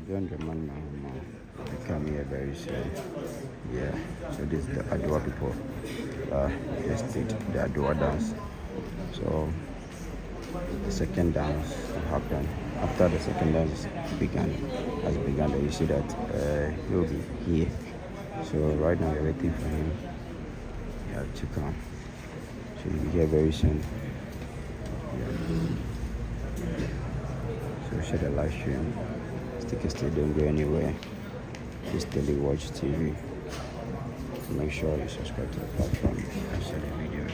John German Mahama will come here very soon. Yeah, so this is the Adwa people. Just did the Adwa dance. So the second dance happened. After the second dance began, then you see that he'll be here. So right now we're waiting for him to come. So he'll be here very soon. Yeah. So share the live stream. Stickers still don't go anywhere. Just daily watch TV. Make sure you subscribe to the platform and share the videos.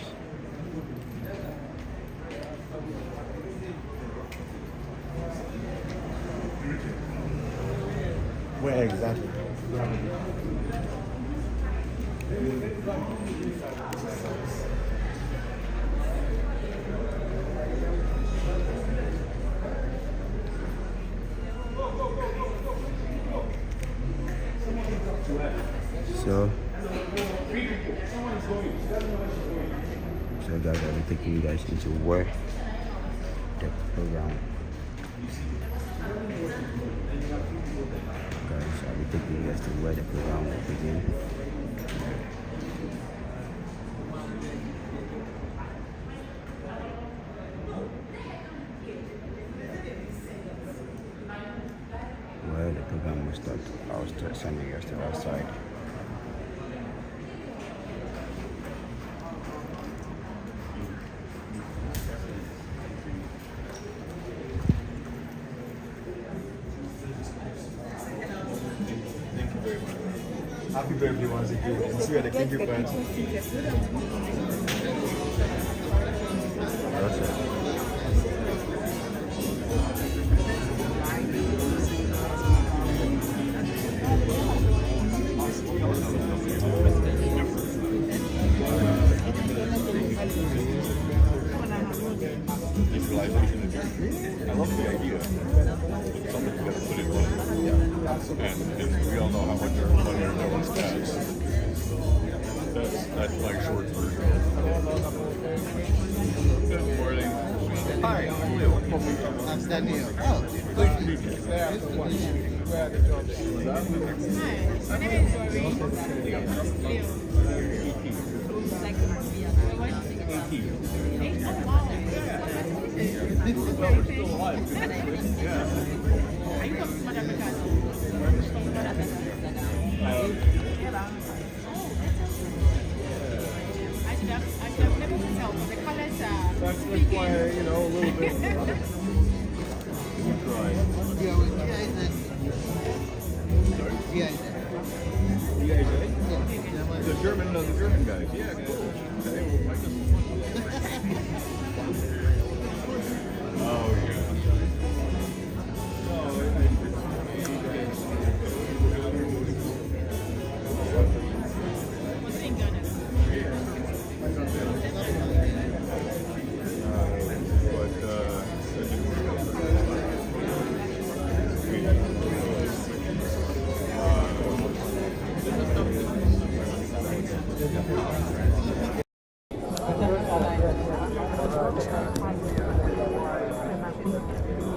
Where exactly? So guys, I'll be taking you guys into where the program. Guys, I'll be taking you guys to where the program will begin. Where the program will start. I'll start sending you guys to that side. Happy birthday once again. See you at the Kinky Party. I love the idea. Somebody's got to put it on. And we all know how much money everyone's tax. That's my short version. Good morning. Hi, I'm Leo. That's Daniel. Oh, Nice to meet you. hi. My name is Leo. Like Marcia. Are you from South Africa? I've never been tell. The colors are speaking. A little bit. The German guys. Yeah, cool. Oh, yeah.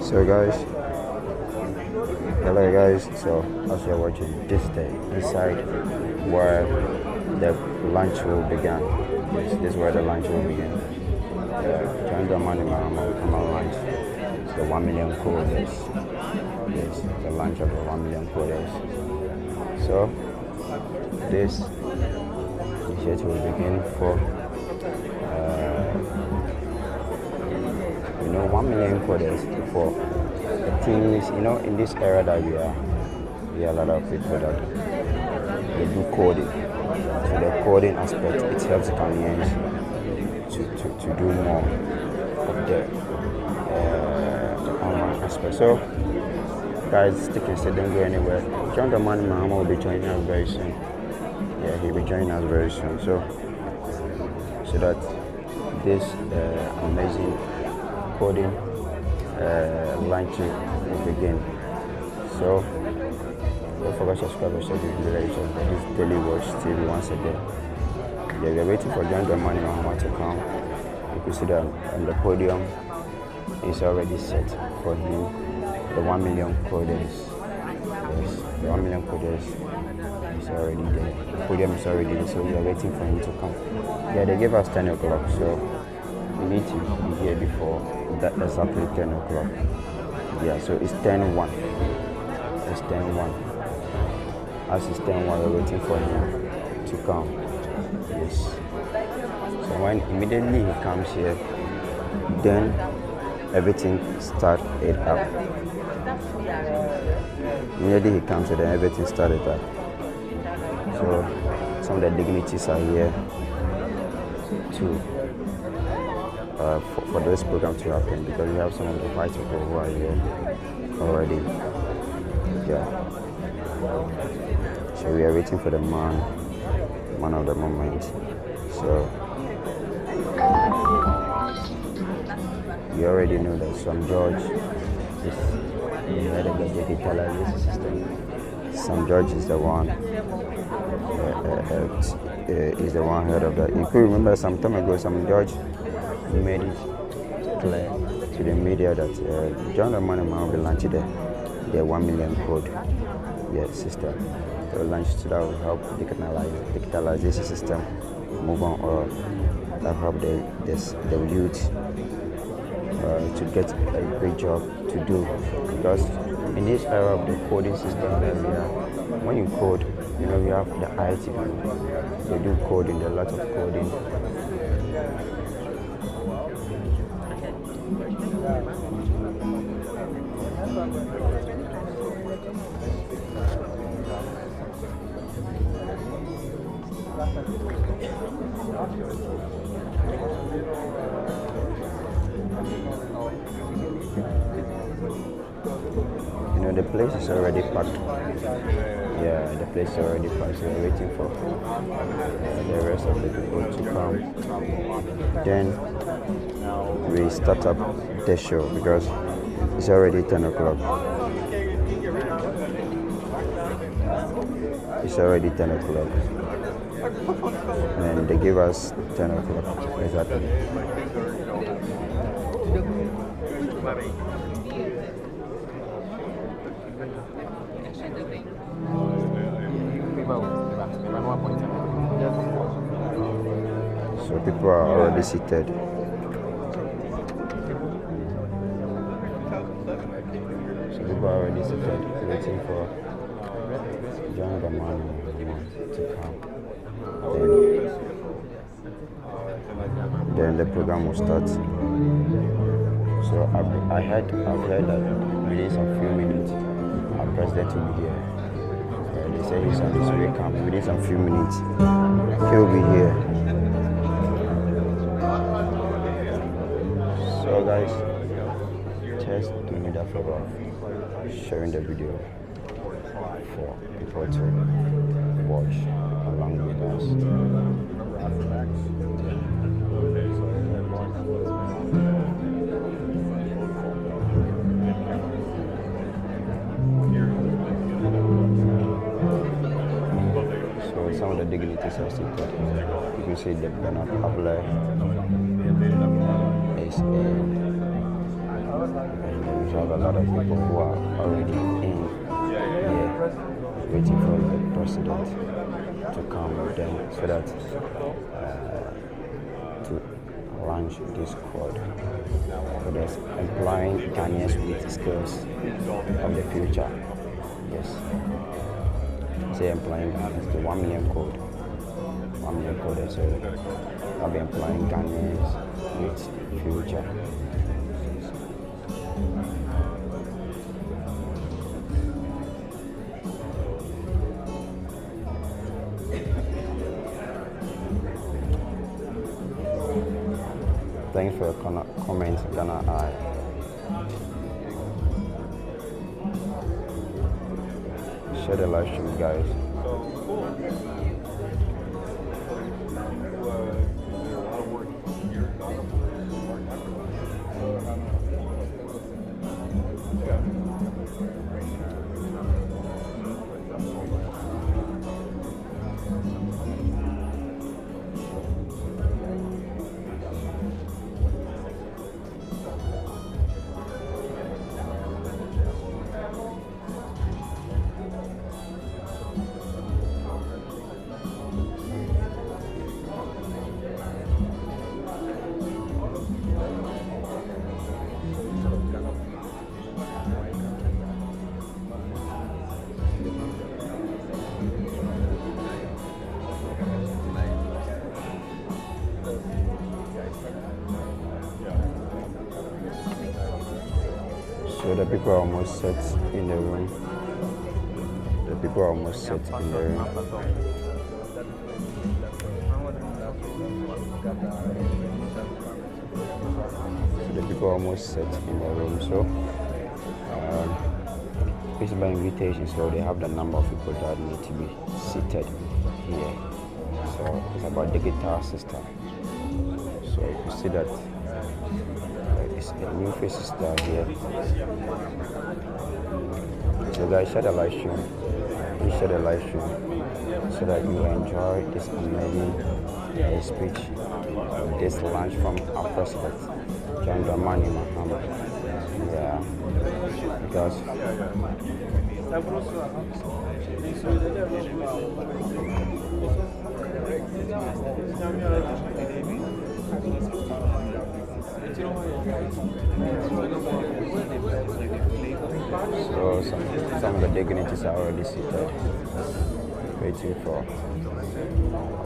So guys, hello guys. So as you're watching this side where the lunch will begin. Yes, this is where the lunch will begin. Join the money, Mahama will come on lunch. The 1 million coders. Yes, the lunch of the 1 million coders. So this initiative will begin for 1 million coders for the teams. In this era that we are a lot of people that they do coding. So the coding aspect, it helps the Ghanaians to do more of the online aspect. So guys, stick and stay, don't go anywhere. John the Man Mahama will be joining us very soon. Yeah, he'll be joining us very soon. So that this amazing coding launching will begin. So don't forget to subscribe and share this video for this daily watch TV once again. Yeah, we are waiting for John the Man Mahama to come. You can see that on the podium is already set for him. The 1 million coders. Yes, the 1 million coders is already there. The podium is already there, so we are waiting for him to come. Yeah, they gave us 10 o'clock, so we need to be here before that exactly 10 o'clock. Yeah, so it's 10:01. It's 10:01. As it's 10:01, we're waiting for him to come. Yes. So when immediately he comes here, then everything starts it up. Immediately he comes here, then everything started up. So some of the dignitaries are here to for this program to happen, because we have some of the white people who are here already. Yeah. So we are waiting for the man of the moment. So you already know that St. George is the head of the digitalization system. St. George is the one head of that. You could remember some time ago, St. George made it clear to the media that John Mahama will be launching the 1 million code system. They will launch, so that will help digitalization system move on, or that help the youth to get a great job to do. Because in this era of the coding system that we are, when you code, you know, we have the IT people. They do coding, a lot of coding. You know, the place is already packed. Yeah, the place is already packed. So we're waiting for the rest of the people to come. Then we start up the show, because it's already 10 o'clock. It's already 10 o'clock. And they give us 10 o'clock exactly. So people are already seated. So people are already seated, waiting for John Mahama to come. Then the program will start. So I've heard that within some few minutes our president will be here. They say he's on his way coming. Within some few minutes he'll be here. So guys, just do me that favor of sharing the video for people to watch along with us. So some of the dignitaries are seated. You can see the banner up there is in, and we have a lot of people who are already in here waiting for the president to come with them, so that to launch this code. So that's employing Ghanaians with skills of the future. Yes. Say employing Ghanaians, the 1 million code. 1 million code, so I'll be employing Ghanaians with future. Thanks for your comments, Ghana Eye. Share the live stream, guys. So the people are almost set in the room. The people are almost set in the room. So the people are almost set in the room. So it's by invitation, so they have the number of people that need to be seated here. So it's about digital system. So you see that it's a new faces that here. So guys, share the live stream. Please share the live stream so that you enjoy this amazing speech, this lunch from our president, John Dramani Mahama. Yeah, because so some of the dignitaries are already seated, waiting for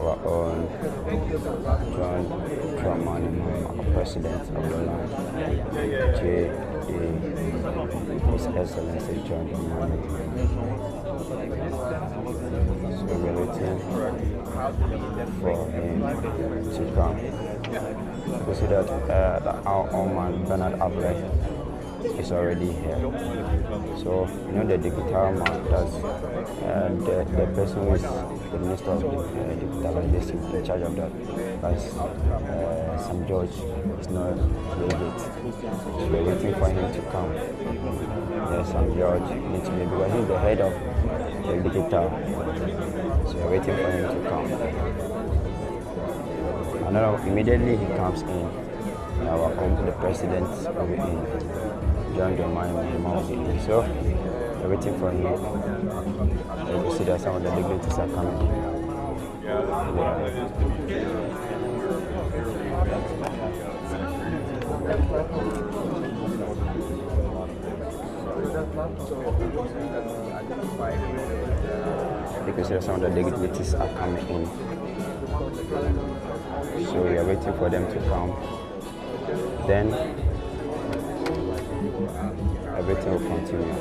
our own John Dramani Mahama, president of the land, His Excellency John Dramani. So we're waiting for him to come. We see that our own man Bernard Ablek is already here. So you know the digital man, that's the person who is the minister of digitalization in charge of that. That's St. George is not yet. So we're waiting for him to come. Yes, St. George needs to be, because he's the head of the digital. So we're waiting for him to come. And now immediately he comes in, our own the president will be in. John Dramani Mahama will be in. So we're waiting for him. You see that some of the dignitaries are coming in. You can see that some of the dignitaries are coming in. So we are waiting for them to come. Then everything will continue.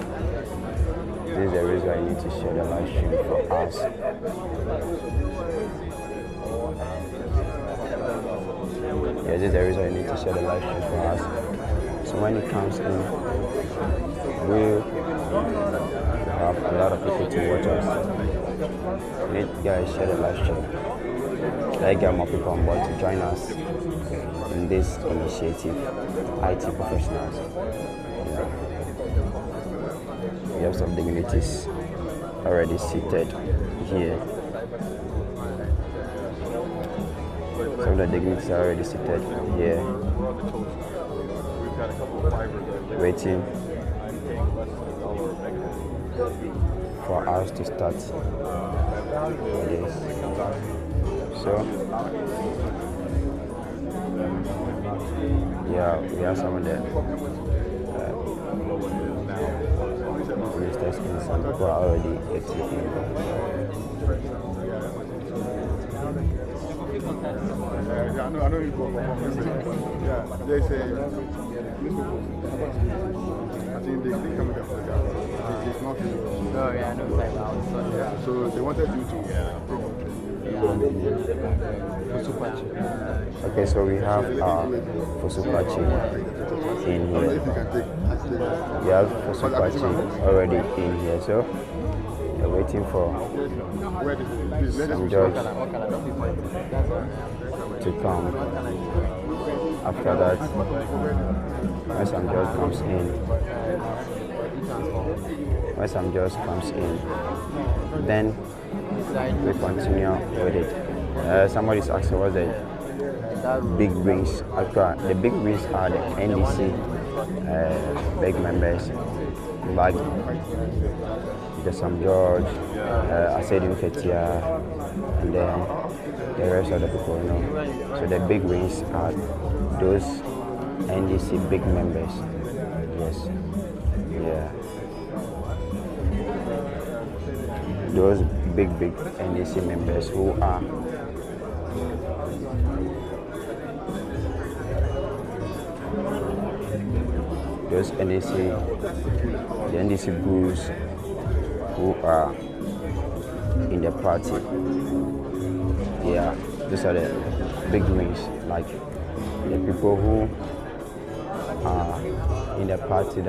This is the reason I need to share the live stream for us. Yeah, this is the reason I need to share the live stream for us. So when it comes in, we'll have a lot of people to watch us. Let guys share the live stream. Let's get more people on board to join us in this initiative, IT professionals. Yeah. We have some dignitaries already seated here. Some of the dignitaries are already seated here, waiting for us to start this. So, yeah, we have some of the ministers and some people are already active. I know you go. Yeah, they say. I think they come with the it's not. Oh yeah, I know that. Yeah, so they wanted you to promote. Okay, so we have Fosupachi in here. We have Fosupachi already in here, so we're waiting for St. George to come. After that, when St. George comes in, then we continue with it. Somebody's asking what's the Bigwings. The Bigwings are the NDC big members, like the St. George, Asedin Ketia, and then the rest of the people, you know. So the Bigwings are those NDC big members. Yes. Yeah. Those big NDC members who are those the NDC Bulls who are in the party. Yeah, these are the big wings, like the people who are in the party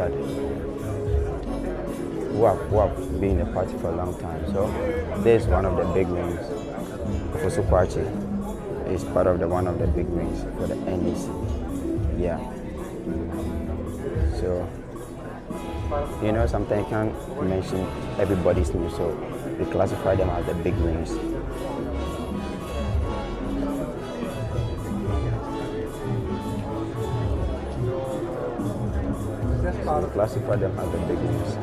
who have been in the party for a long time. So this is one of the big wings. Ofosu Kwachi is part of one of the big wings for the NDC. Yeah. So sometimes you can't mention everybody's name, so we classify them as the big wings. So we classify them as the big wings.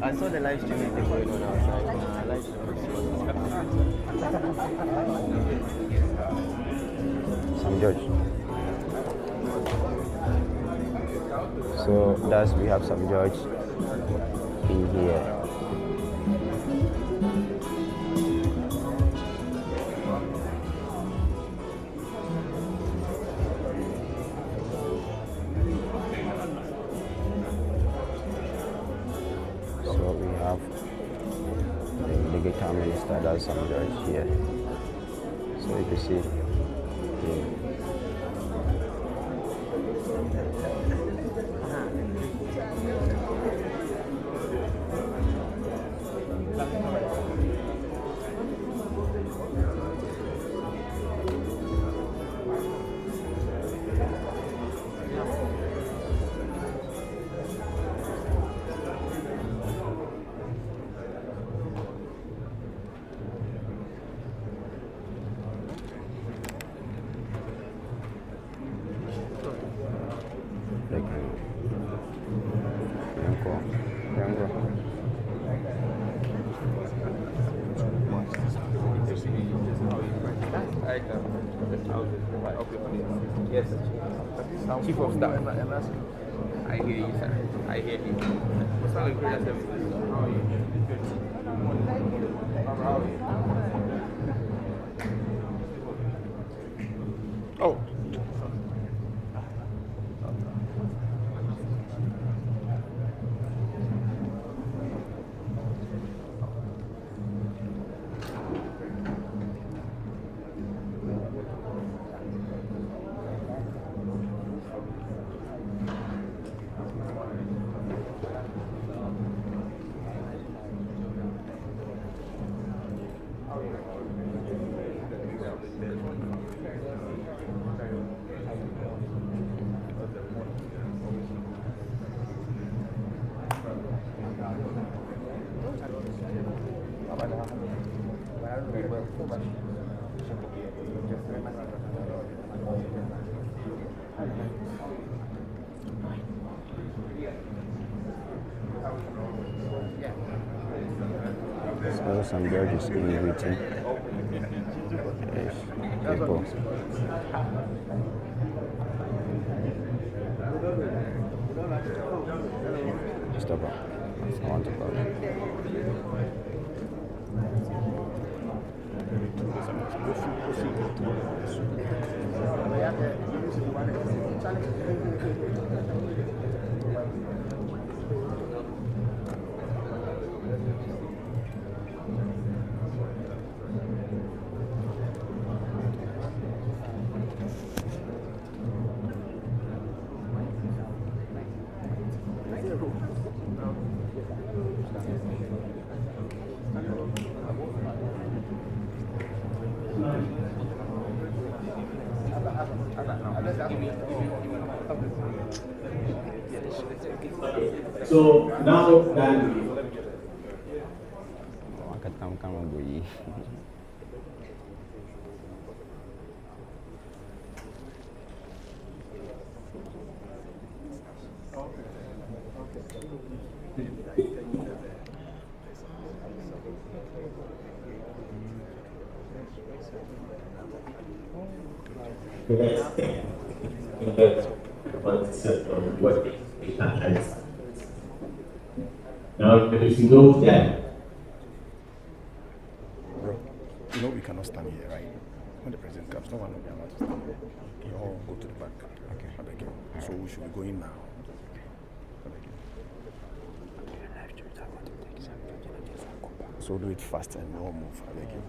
I saw the live streaming thing going on outside. Some judge. So we have some judge in here. That's some judge here. So you can see here. Yes. Chief of Staff. I hear you, sir. I hear you. What's all the great services? How are you? Good. How are you? Oh. So some judges in written. Yes, people. Stop up. I want to go. So now that Come boy. now if you know that Bro, you know we cannot stand here, right? When the president comes, no one will be allowed to stand here. You all go to the back. Okay. I beg you. So we should be going now. I beg you. So do it fast and we all move. I beg you.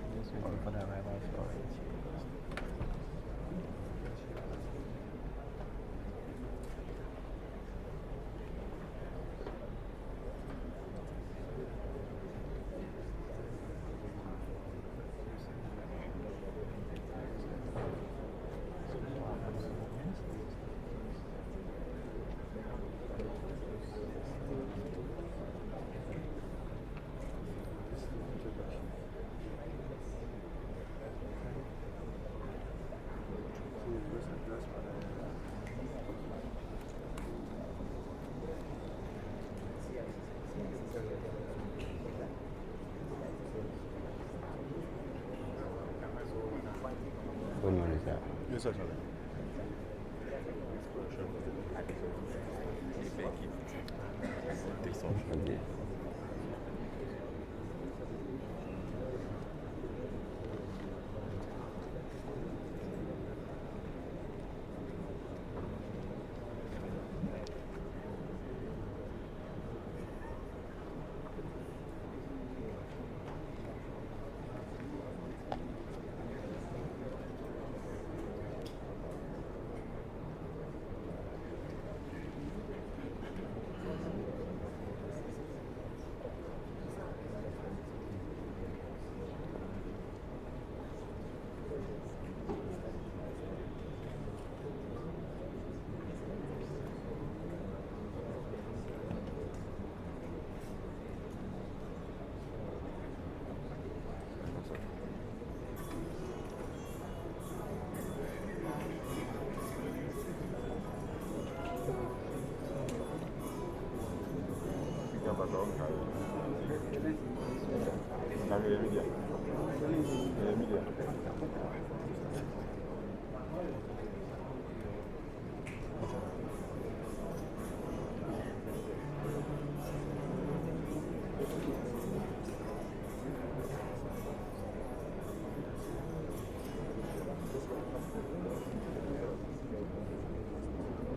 What one is that? Yes, sir. Okay.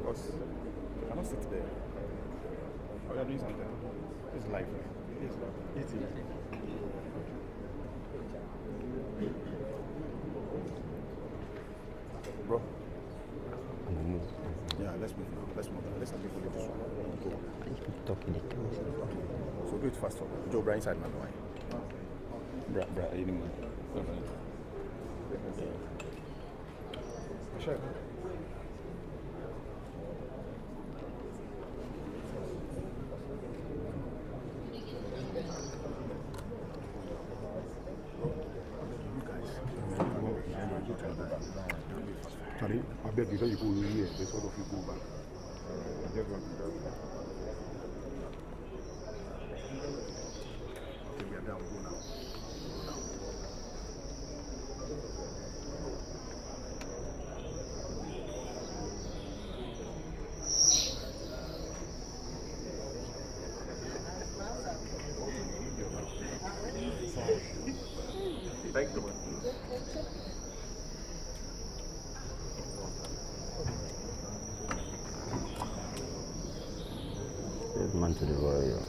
Boss, you cannot sit there. Oh, you're doing something. It's live. It's easy. Bro. Yeah, let's move now. Let's move now. Let's have people leave this one. Go. Talking. So do it fast for Joe Brian side, man. Why? Bra, anymore. Sure. Charlie, I beg you, you go here. There's all of you go back. I just want to go. Okay, we are down. Go now. Thank you. Man to the warrior.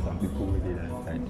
Some people with it inside.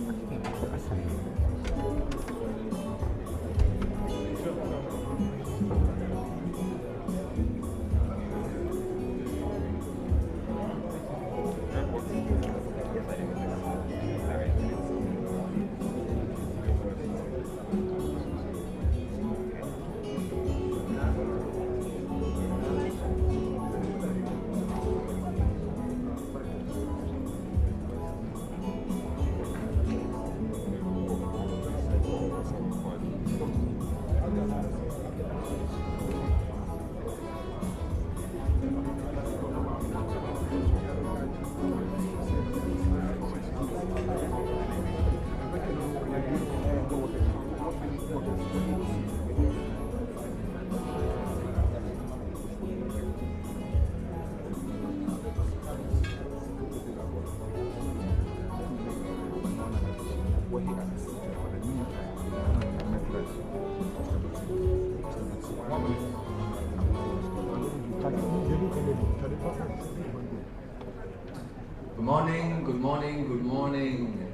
Good morning, good morning, good morning.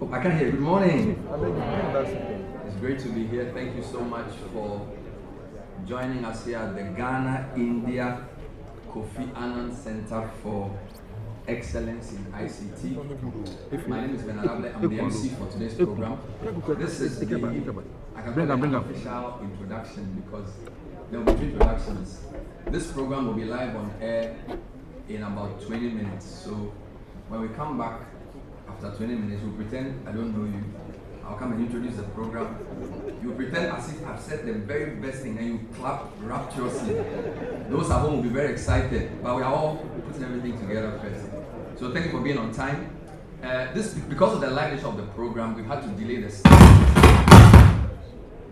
Oh, I can't hear. Good morning. It's great to be here. Thank you so much for joining us here at the Ghana India Kofi Annan Center for Excellence in ICT. My name is Benarable. I'm the MC for today's program. This is the official introduction because there will be 2 introductions. This program will be live on air in about 20 minutes. So when we come back after 20 minutes, we'll pretend I don't know you. I'll come and introduce the program. You pretend as if I've said the very best thing and you clap rapturously. Those at home will be very excited, but we are all putting everything together first. So thank you for being on time. Because of the live nature of the program, we've had to delay the start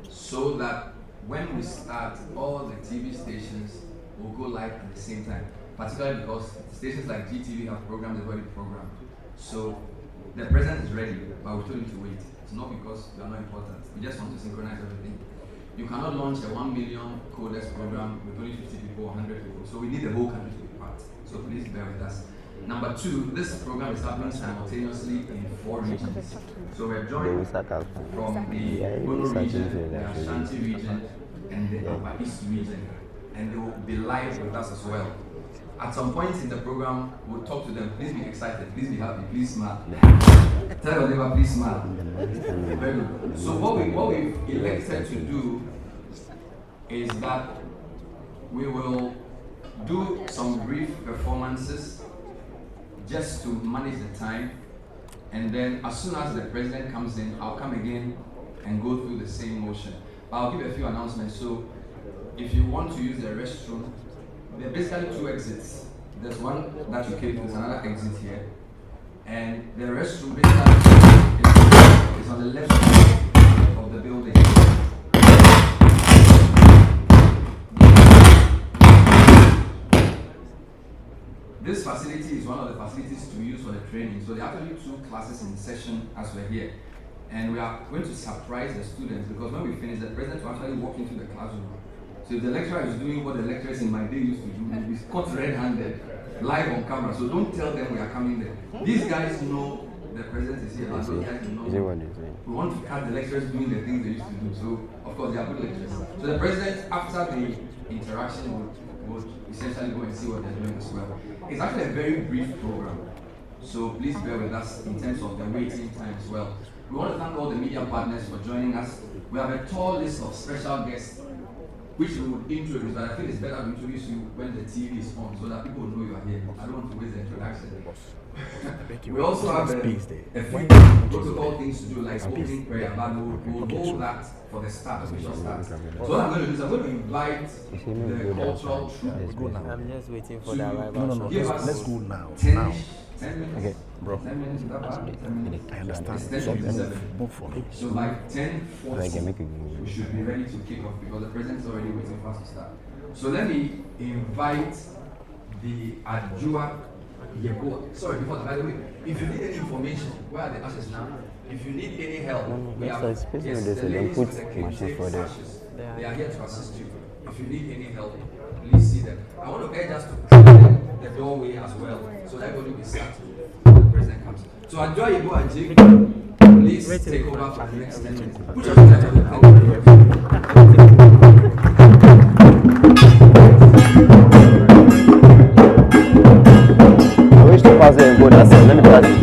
so that when we start, all the TV stations will go live at the same time. Particularly because stations like GTV have programs, they've already programmed. So the president is ready, but we told him to wait. It's not because they are not important. We just want to synchronize everything. You cannot launch a 1 million CODERS program with only 50 people or 100 people. So we need the whole country to be part. So please bear with us. Number 2, this program is happening simultaneously in 4 regions. So we're joined from the Bono region, the Ashanti region, and the Upper East region. And they will be live with us as well. At some point in the program, we'll talk to them. Please be excited, please be happy, please smile. Tell your neighbor, please smile. Very good. So what we've elected to do is that we will do some brief performances just to manage the time. And then as soon as the president comes in, I'll come again and go through the same motion. But I'll give a few announcements. So if you want to use the restroom, there are basically 2 exits. There's one that you came to, there's another exit here. And the restroom basically is on the left side of the building. This facility is one of the facilities to use for the training. So there are actually 2 classes in session as we're here. And we are going to surprise the students because when we finish, the president will actually walk into the classroom. So if the lecturer is doing what the lecturers in my day used to do, we'll be caught red-handed, live on camera. So don't tell them we are coming there. These guys know the president is here. Those guys know. We want to catch the lecturers doing the things they used to do. So of course they are good lecturers. So the president, after the interaction, would essentially go and see what they're doing as well. It's actually a very brief program. So please bear with us in terms of the waiting time as well. We want to thank all the media partners for joining us. We have a tall list of special guests which we would introduce, but I feel it's better to introduce you when the TV is on so that people know you are here. I don't want to waste the introduction. We also have a few protocol things to do, like opening prayer, but we'll hold that for the start, official start. So what I'm going to do is I'm going to invite the cultural troupe. I'm just waiting for the arrival. No. Give us Let's go now. 10 minutes. Okay, bro. 10 minutes, I understand. It's 10 to 7. Move for me. So by 10:40, like make it. we should be ready to kick off because the president is already waiting for us to start. So let me invite the Adjua Yebo. Sorry, by the way, if you need any information, where are the ashes now? If you need any help, we have that's like yes, they the say ladies put with the machine cake for them. ashes. They are here to assist you. If you need any help, please see them. I want to urge us to clear the doorway as well, so that everybody will be sat when the president comes. So Adjua Yebo and Jake, please take over for the next 10 minutes. Put your hands I wish to pass it and go. That's it. Let me pass it.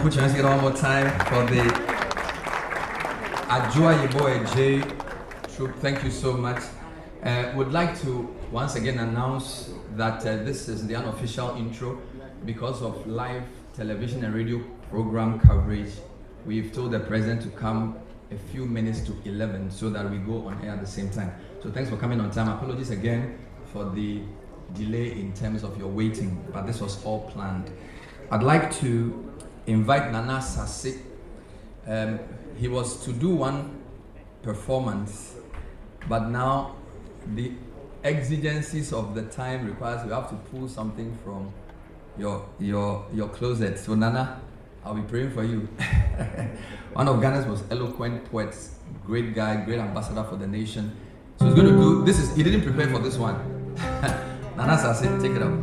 put your hands together one more time for the Ajua Yeboe J troop. Thank you so much. Would like to once again announce that this is the unofficial intro because of live television and radio program coverage. We've told the president to come a few minutes to 11 so that we go on air at the same time. So thanks for coming on time. Apologies again for the delay in terms of your waiting, but this was all planned. I'd like to invite Nana Sase. He was to do one performance, but now the exigencies of the time requires we have to pull something from your closet. So Nana, I'll be praying for you. One of Ghana's most eloquent poets, great guy, great ambassador for the nation. So he's going to do this. He didn't prepare for this one. Nana Sase, take it up.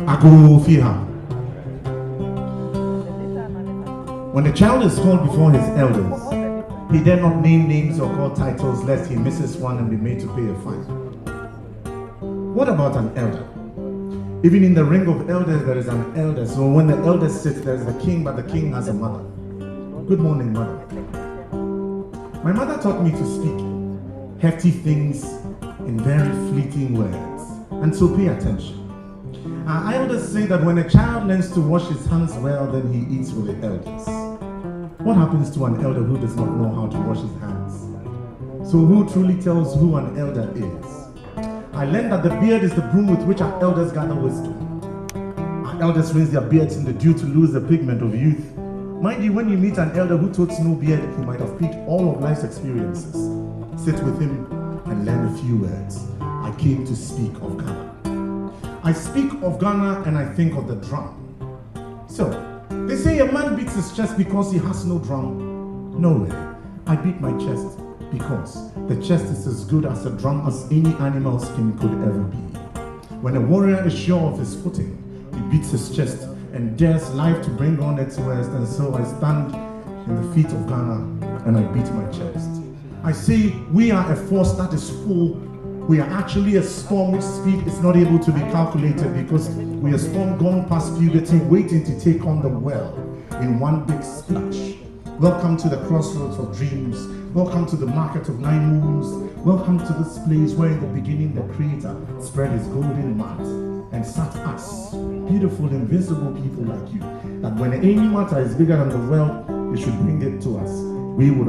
Ago Fiha. When a child is called before his elders, he dare not name names or call titles lest he misses one and be made to pay a fine. What about an elder? Even in the ring of elders, there is an elder. So when the elder sits, there is the king, but the king has a mother. Good morning, mother. My mother taught me to speak hefty things in very fleeting words, and so pay attention. Our elders say that when a child learns to wash his hands well, then he eats with the elders. What happens to an elder who does not know how to wash his hands? So who truly tells who an elder is? I learned that the beard is the broom with which our elders gather wisdom. Our elders rinse their beards in the dew to lose the pigment of youth. Mind you, when you meet an elder who totes no beard, he might have picked all of life's experiences. Sit with him and learn a few words. I came to speak of Ghana. I speak of Ghana and I think of the drum. So, they say a man beats his chest because he has no drum. No way. I beat my chest because the chest is as good as a drum as any animal's skin could ever be. When a warrior is sure of his footing, he beats his chest and dares life to bring on its worst, and so I stand in the feet of Ghana and I beat my chest. I say we are a force that is full. We are actually a storm which speed is not able to be calculated because we are a storm gone past puberty, waiting to take on the well in one big splash. Welcome to the crossroads of dreams. Welcome to the market of 9 moons. Welcome to this place where in the beginning the Creator spread his golden mat and sat us, beautiful, invisible people like you, that when any matter is bigger than the well, you should bring it to us. We would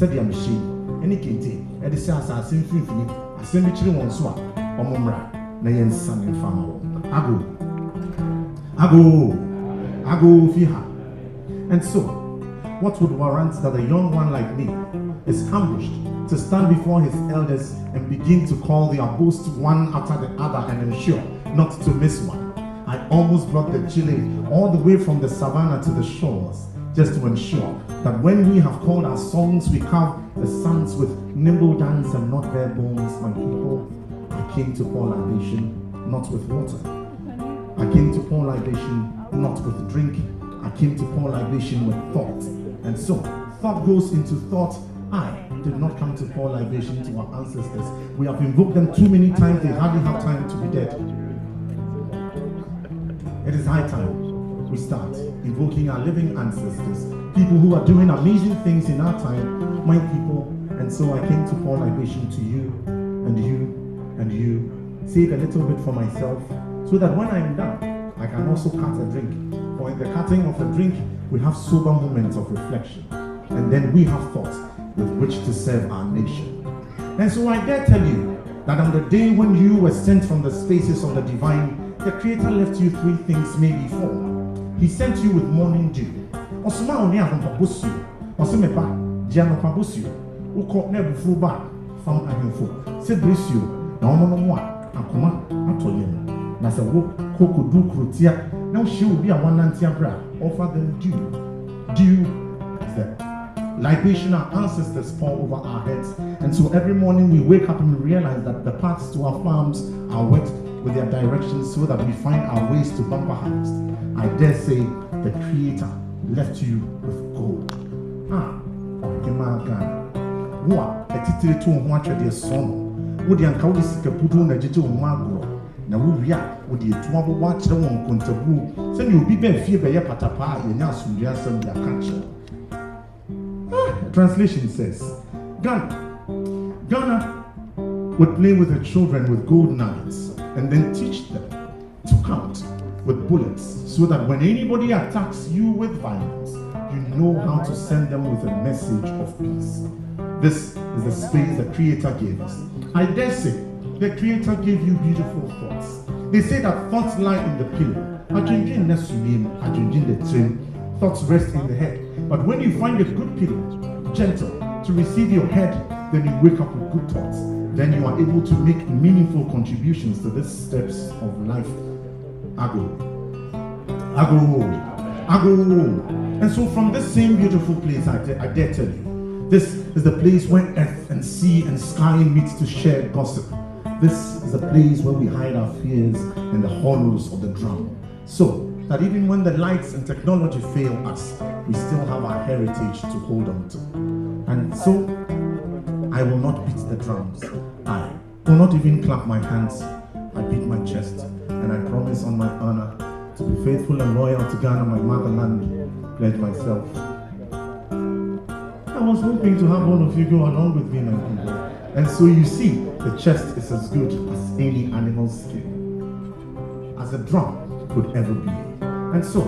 said the machine any kente e de say assassin finfini asem bi kire won so a omomra na yen sanin fama ago fiha. And so what would warrant that a young one like me is ambushed to stand before his elders and begin to call their host one after the other and ensure not to miss one? I almost brought the chili all the way from the savannah to the shores, just to ensure that when we have called our songs, we carve the sons with nimble dance and not bare bones. My people, I came to pour libation, not with water. I came to pour libation, not with drink. I came to pour libation with thought. And so, thought goes into thought. I did not come to pour libation to our ancestors. We have invoked them too many times, they hardly have time to be dead. It is high time we start invoking our living ancestors, people who are doing amazing things in our time, my people. And so I came to pour libation to you, and you, and you. Save a little bit for myself, so that when I'm done, I can also cut a drink. For in the cutting of a drink, we have sober moments of reflection, and then we have thoughts with which to serve our nation. And so I dare tell you that on the day when you were sent from the spaces of the divine, the Creator left you 3 things, maybe 4. He sent you with morning dew. Osuma oni akompabusu. Osemeba jianopabusu. Uko nebufu ba fam ahemfo. Se bless you. Na ono no mo akoma atoyem. Na se wo koko du krutia. Na wo hye obi a wanantia bra. Offer them dew. Dew is the Libation our ancestors pour over our heads. And so every morning we wake up and we realize that the paths to our farms are wet with their directions so that we find our ways to bumper harvest. I dare say the Creator left you with gold. Wa etitire to ho atwede sono wo de anka wo de sika pudu na gege wo magro na wo wia wo de etu abobo akere won kontabu se ne obi ba fie be ye patapa ye nya asumdua asem ya kanche. Translation says Ghana would play with her children with gold nuggets and then teach them to count with bullets so that when anybody attacks you with violence you know how to send them with a message of peace. This is the space the Creator gave us. I dare say, the Creator gave you beautiful thoughts. They say that thoughts lie in the pillow. Thoughts rest in the head. But when you find a good pillow, gentle, to receive your head, then you wake up with good thoughts. Then you are able to make meaningful contributions to the steps of life. Ago. And so from this same beautiful place, I dare tell you, this is the place where earth and sea and sky meet to share gossip. This is the place where we hide our fears in the hollows of the drum. So that even when the lights and technology fail us, we still have our heritage to hold on to. And so, I will not beat the drums. I will not even clap my hands. I beat my chest. And I promise on my honor to be faithful and loyal to Ghana, my motherland. Pledge myself. I was hoping to have all of you go along with me, my people. And so you see, the chest is as good as any animal's skin, as a drum could ever be. And so,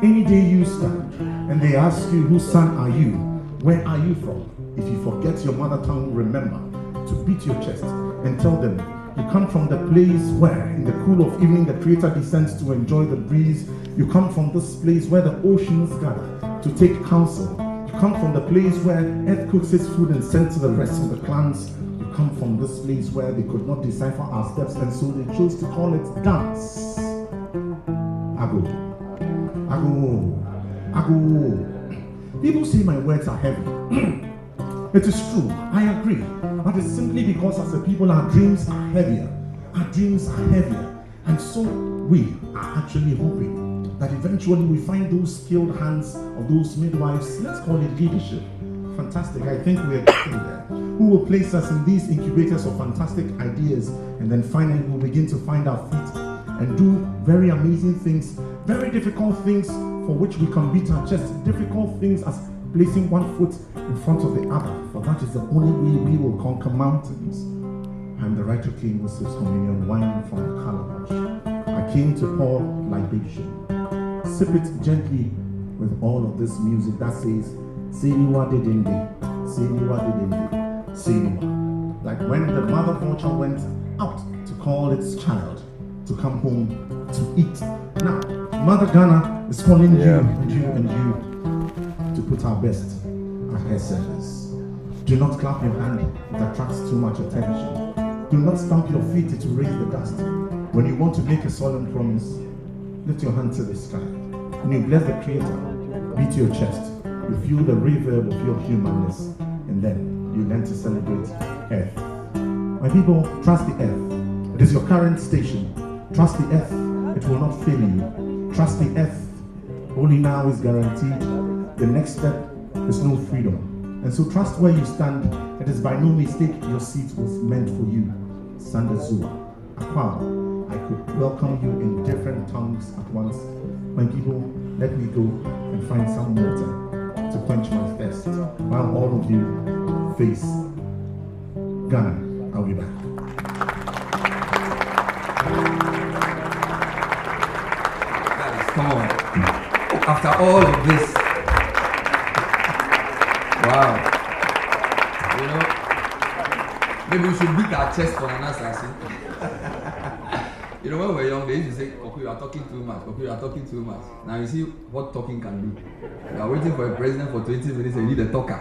any day you stand, and they ask you, whose son are you? Where are you from? If you forget your mother tongue, remember to beat your chest and tell them you come from the place where, in the cool of evening, the Creator descends to enjoy the breeze. You come from this place where the oceans gather to take counsel. You come from the place where earth cooks its food and sends to the rest of the clans. You come from this place where they could not decipher our steps, and so they chose to call it dance. Ago. People say my words are heavy. It is true, I agree. But it's simply because as a people our dreams are heavier. Our dreams are heavier. And so we are actually hoping that eventually we find those skilled hands of those midwives, let's call it leadership. Fantastic, I think we're getting there. Who will place us in these incubators of fantastic ideas, and then finally we'll begin to find our feet and do very amazing things, very difficult things for which we can beat our chest, difficult things as placing one foot in front of the other, for that is the only way we will conquer mountains. I'm the righteous King who sips communion wine from the calabash. I came to pour libation. Sip it gently with all of this music that says, Seniwa Dedende, Seniwa Dedende, Seniwa. Like when the mother vulture went out to call its child to come home to eat. Now, Mother Ghana is calling you and you and you to put our best at her service. Do not clap your hand, it attracts too much attention. Do not stamp your feet, it will raise the dust. When you want to make a solemn promise, lift your hand to the sky. When you bless the Creator, beat your chest. You feel the reverb of your humanness, and then you learn to celebrate Earth. My people, trust the Earth. It is your current station. Trust the Earth. It will not fail you. Trust the Earth. Only now is guaranteed. The next step is no freedom. And so trust where you stand. It is by no mistake your seat was meant for you. Sandazua, Akwa, I could welcome you in different tongues at once. My people, let me go and find some water to quench my thirst while all of you face Ghana. I'll be back. Guys, come on. After all of this, wow. You know, maybe we should beat our chest for an assassin. You know, when we were young, they used to say, Koku, you are talking too much. Koku, you are talking too much. Now you see what talking can do. You are waiting for a president for 20 minutes and you need a talker.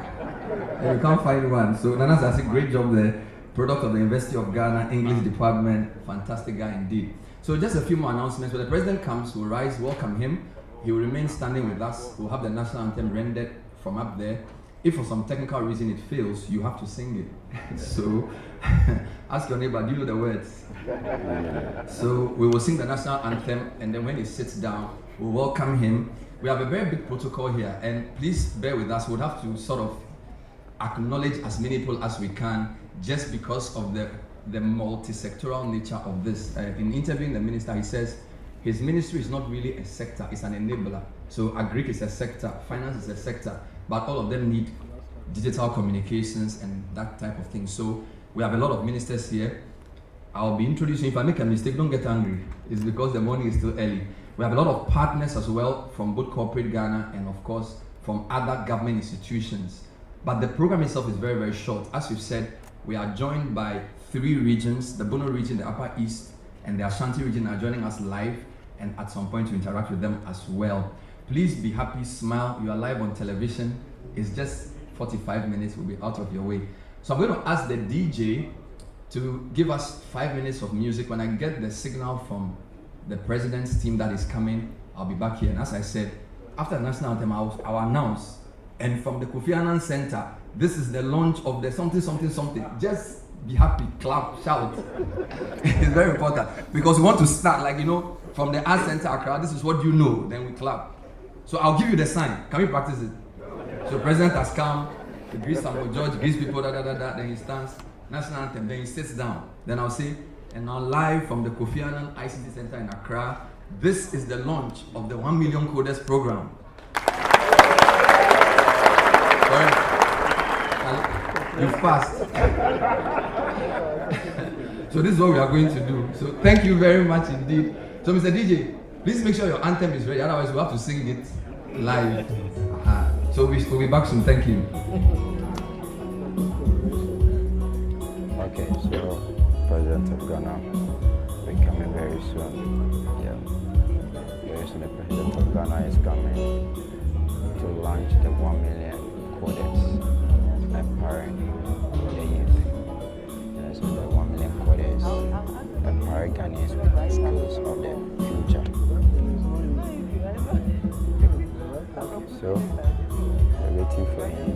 And you can't find one. So Nana Sassi, great job there. Product of the University of Ghana, English department. Fantastic guy indeed. So just a few more announcements. When the president comes, we'll rise, welcome him. He will remain standing with us. We'll have the national anthem rendered from up there. If for some technical reason it fails, you have to sing it. So ask your neighbor, do you know the words? So we will sing the national anthem, and then when he sits down, we welcome him. We have a very big protocol here, and please bear with us. We'll have to sort of acknowledge as many people as we can, just because of the multi-sectoral nature of this. In interviewing the minister, he says his ministry is not really a sector, it's an enabler. So agric is a sector, finance is a sector, but all of them need digital communications and that type of thing. So we have a lot of ministers here. I'll be introducing, if I make a mistake, don't get angry. It's because the morning is still early. We have a lot of partners as well from both corporate Ghana and of course from other government institutions. But the program itself is very, very short. As we've said, we are joined by 3 regions, the Bono region, the Upper East, and the Ashanti region are joining us live, and at some point to interact with them as well. Please be happy, smile. You are live on television. It's just 45 minutes, we'll be out of your way. So I'm going to ask the DJ to give us 5 minutes of music. When I get the signal from the president's team that is coming, I'll be back here. And as I said, after the national anthem, I'll announce. And from the Kofi Annan Center, this is the launch of the something, something, something. Just be happy, clap, shout. It's very important because we want to start, like, you know, from the Art Center Accra, this is what you know, then we clap. So I'll give you the sign. Can we practice it? So the president has come, he greets Samuel George, greets people, then he stands, national anthem, then he sits down. Then I'll say, and now live from the Kofi Annan ICT Center in Accra, this is the launch of the 1 million coders program. You fast. So this is what we are going to do. So thank you very much indeed. So Mr. DJ, please make sure your anthem is ready, otherwise we'll have to sing it live. So we'll be back soon. Thank you. Okay, so President of Ghana will be coming very soon. Yeah, very soon the President of Ghana is coming to launch the 1 million coders, empowering the youth. Yeah, so the 1 million coders, empowering Ghanaians with the skills of the future. So we're waiting for him.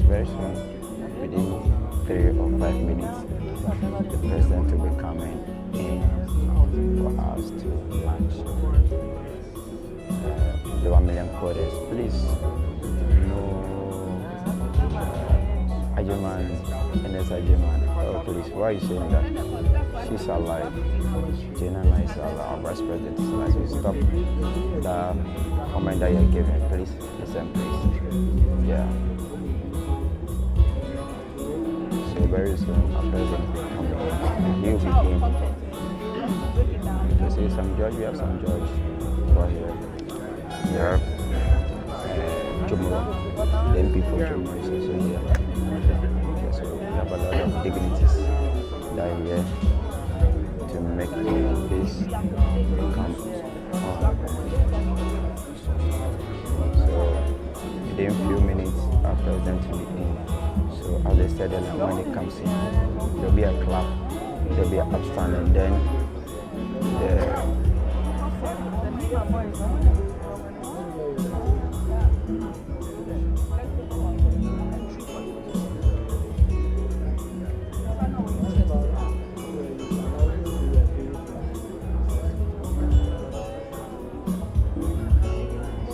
Very soon, within 3 or 5 minutes, the president will be coming in for us to launch the 1 million coders. Please, no Ajeman, NS Ajeman. Oh, please, why are you saying that? She's alive. Jenna is alive. Our vice president is alive. So stop the comment that you're giving. Please, listen, please. Yeah. Very soon, our president will come in. He'll be in. If you see some judge, we have some judge over here. We have Jomo, the MP for Jomo is also here. Okay, so we have a lot of dignitaries that are here to make this come on. So within a few minutes, our president will be in. So as I said earlier, when it comes in, there'll be a clap, there'll be an upstand, and then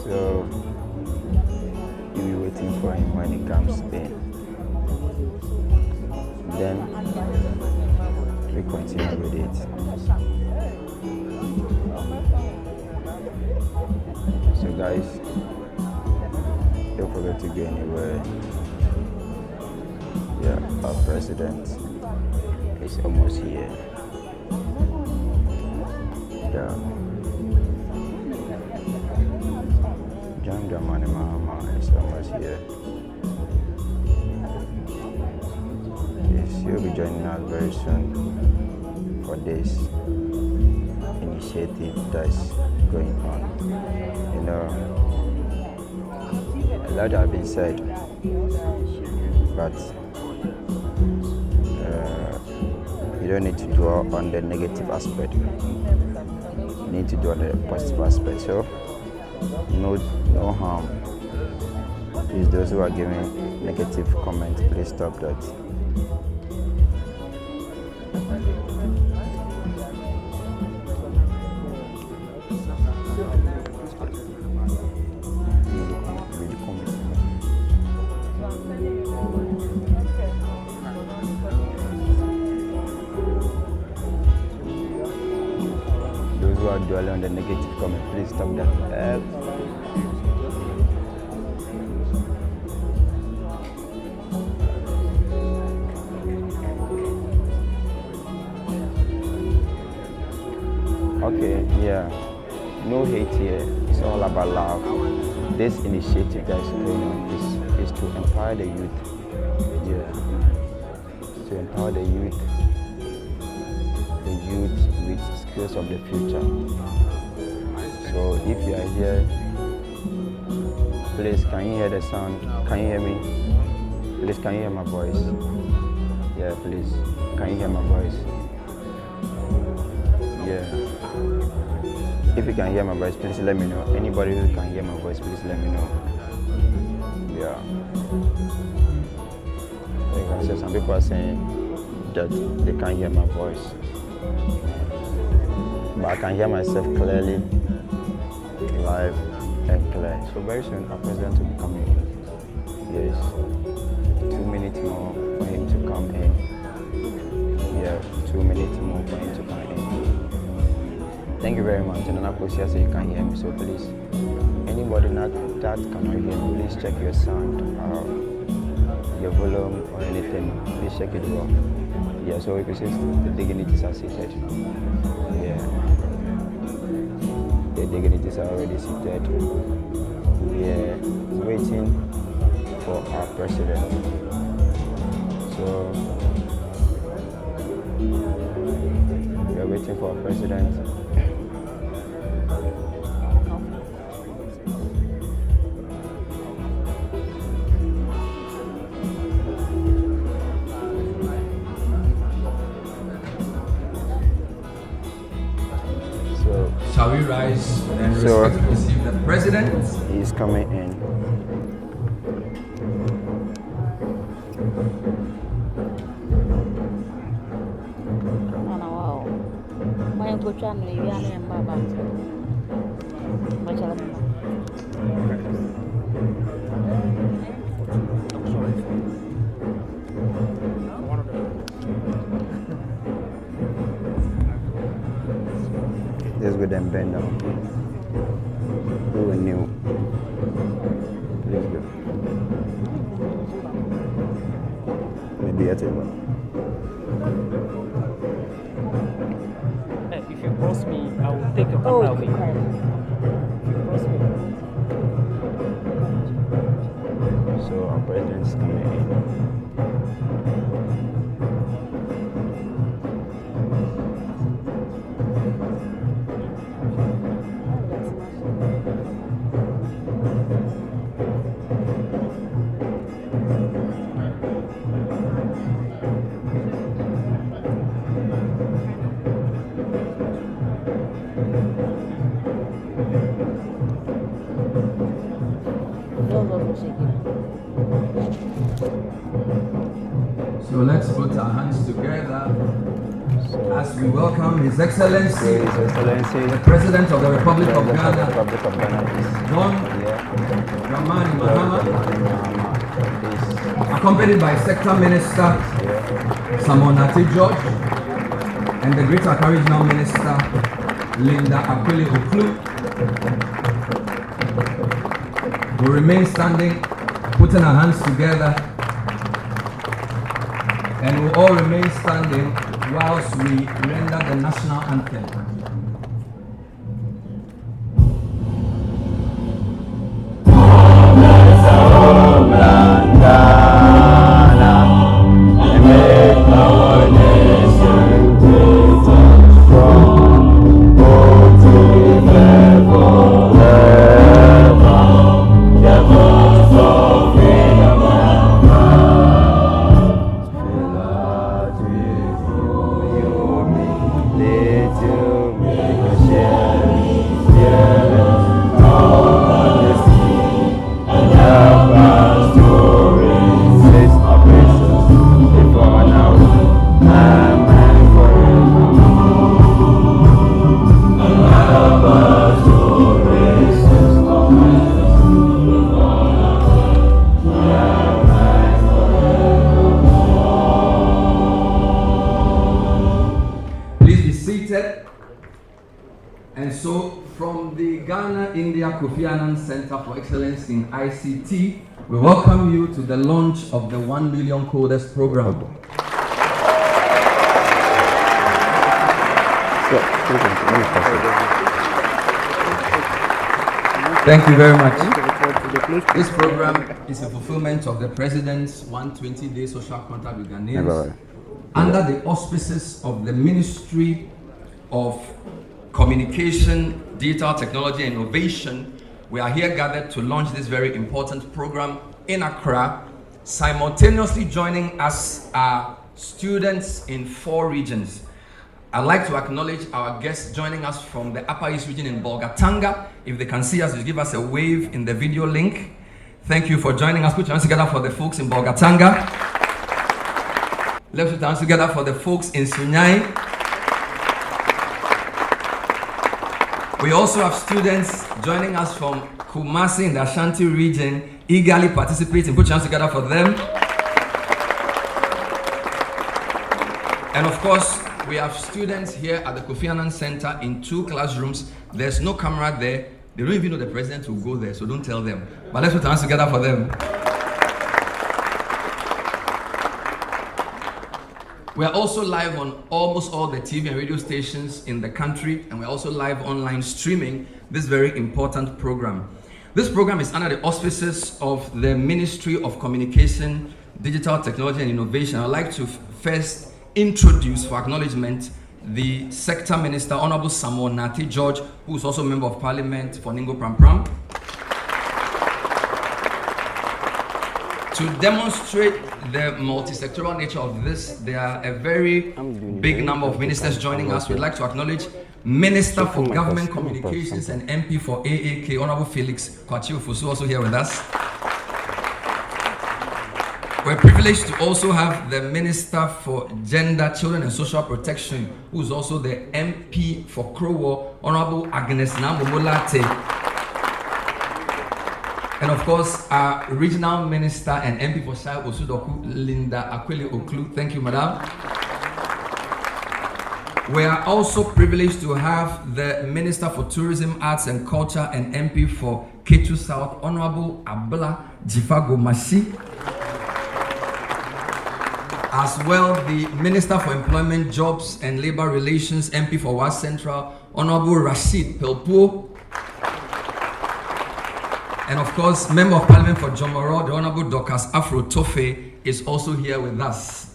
so you'll be waiting for him when he comes in. Then we continue with it. So guys, don't forget to go anywhere. Yeah, our president is almost here. Yeah. John Dramani Mahama is almost here. He'll be joining us very soon for this initiative that's going on. You know, lot have been said, but you don't need to dwell on the negative aspect. You need to dwell on the positive aspect. So, no harm. Please, those who are giving negative comments, please stop that. Those who are dwelling on the negative comment, please stop that. Okay, yeah, no hate here. It's all about love. This initiative that is going on is to empower the youth. Yeah, to empower the youth with skills of the future. So if you are here, please, can you hear the sound? Can you hear me? Please, can you hear my voice? Yeah, please, can you hear my voice? Yeah. If you can hear my voice, please let me know. Anybody who can hear my voice, please let me know. Yeah. Like I said, some people are saying that they can't hear my voice, but I can hear myself clearly, live and clear. So very soon our president will be coming in. Yes. 2 minutes more for him to come in. Yeah, 2 minutes more for him to come in. Thank you very much. And then of course, yes, you can hear me. So please, anybody that cannot hear me, please check your sound, your volume or anything. Please check it well. Yeah. So if you see the dignitaries are seated. Yeah. The dignitaries are already seated. Yeah. Waiting for our president. So we are waiting for our president. Shall we rise and receive the president? He's coming in. Just go and bend down. Who knew? Let's go. Maybe at it. If you cross me, I will take a corner away. If you cross me. So our president's coming in. So let's put our hands together as we welcome His Excellency, the President of the Republic of Ghana, John Dramani Mahama, accompanied by Sector Minister Samonati George and the Greater Accra Regional Minister Linda Akwili Oklu. We remain standing, putting our hands together, and we'll all remain standing whilst we render the national anthem. Forever, Ghana-India Kofi Annan Center for Excellence in ICT, we welcome you to the launch of the 1 Million CODERS program. Thank you very much. This program is a fulfillment of the President's 120-day social contract with Ghanaians under the auspices of the Ministry of Communication, Digital Technology and Innovation. We are here gathered to launch this very important program in Accra. Simultaneously joining us are students in 4 regions. I'd like to acknowledge our guests joining us from the Upper East region in Bolgatanga. If they can see us, just give us a wave in the video link. Thank you for joining us. Put your hands together for the folks in Bolgatanga. Let's put our hands together for the folks in Sunyai. We also have students joining us from Kumasi in the Ashanti region, eagerly participating. Put your hands together for them. And of course, we have students here at the Kofi Annan Center in 2 classrooms. There's no camera there. They don't even know the president will go there, so don't tell them. But let's put our hands together for them. We are also live on almost all the TV and radio stations in the country, and we're also live online streaming this very important program. This program is under the auspices of the Ministry of Communication, Digital Technology and Innovation. I'd like to first introduce for acknowledgement the Sector Minister, Honorable Samuel Nati George, who is also a Member of Parliament for Ningo Pram. To demonstrate the multi-sectoral nature of this, there are a very big number of ministers joining us. We'd like to acknowledge Minister for Government Communications and MP for AAK, Honorable Felix Kwachi-Ofosu, also here with us. We're privileged to also have the Minister for Gender, Children and Social Protection, who is also the MP for Krowo, Honorable Agnes Namumolate. And of course, our Regional Minister and MP for Shai Osudoku, Linda Akweli Oklu. Thank you, Madam. We are also privileged to have the Minister for Tourism, Arts and Culture and MP for Ketu South, Honorable Abla Jifago Mashi. As well, the Minister for Employment, Jobs and Labor Relations, MP for West Central, Honorable Rashid Pelpo. And of course, Member of Parliament for Jomoro, the Honorable Dorcas Afro Tofe is also here with us.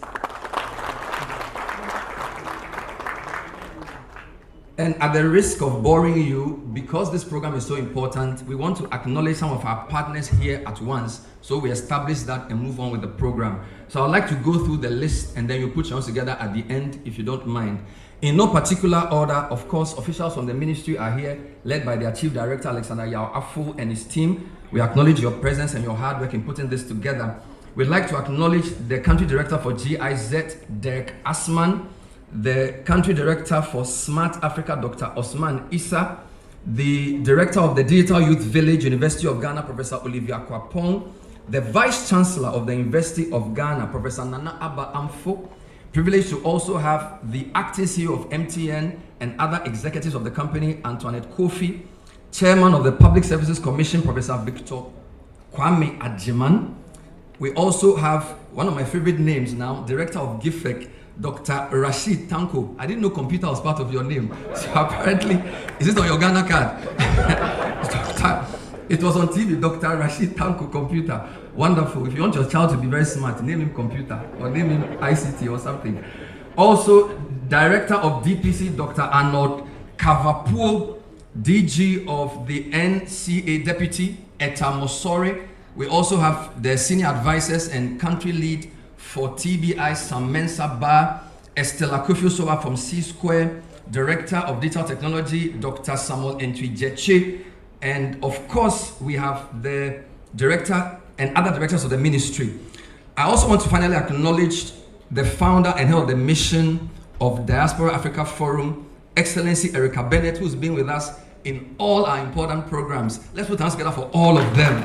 And at the risk of boring you, because this program is so important, we want to acknowledge some of our partners here at once, so we establish that and move on with the program. So I'd like to go through the list and then you put your hands together at the end, if you don't mind. In no particular order, of course, officials from the ministry are here, led by their Chief Director, Alexander Yao Afu, and his team. We acknowledge your presence and your hard work in putting this together. We'd like to acknowledge the Country Director for GIZ, Derek Asman, the Country Director for Smart Africa, Dr. Osman Issa, the Director of the Digital Youth Village, University of Ghana, Professor Olivia Kwapong, the Vice Chancellor of the University of Ghana, Professor Nana Abba Amfo. Privileged to also have the acting CEO of MTN and other executives of the company, Antoinette Kofi, Chairman of the Public Services Commission, Professor Victor Kwame Adjiman. We also have one of my favorite names now, Director of GIFEC, Dr. Rashid Tanko. I didn't know computer was part of your name. So apparently, is it on your Ghana card? It was on TV, Dr. Rashid Tanko Computer. Wonderful. If you want your child to be very smart, name him computer or name him ICT or something. Also, Director of DPC, Dr. Arnold Kavapuo, DG of the NCA Deputy, Eta Mosore. We also have the Senior Advisors and Country Lead for TBI, Sam Mensah Ba, Estella Kofiosowa from C-Square, Director of Digital Technology, Dr. Samuel Entwi-Jeche, and of course, we have the Director and other directors of the ministry. I also want to finally acknowledge the founder and head of the mission of Diaspora Africa Forum, Excellency Erica Bennett, who's been with us in all our important programs. Let's put hands together for all of them.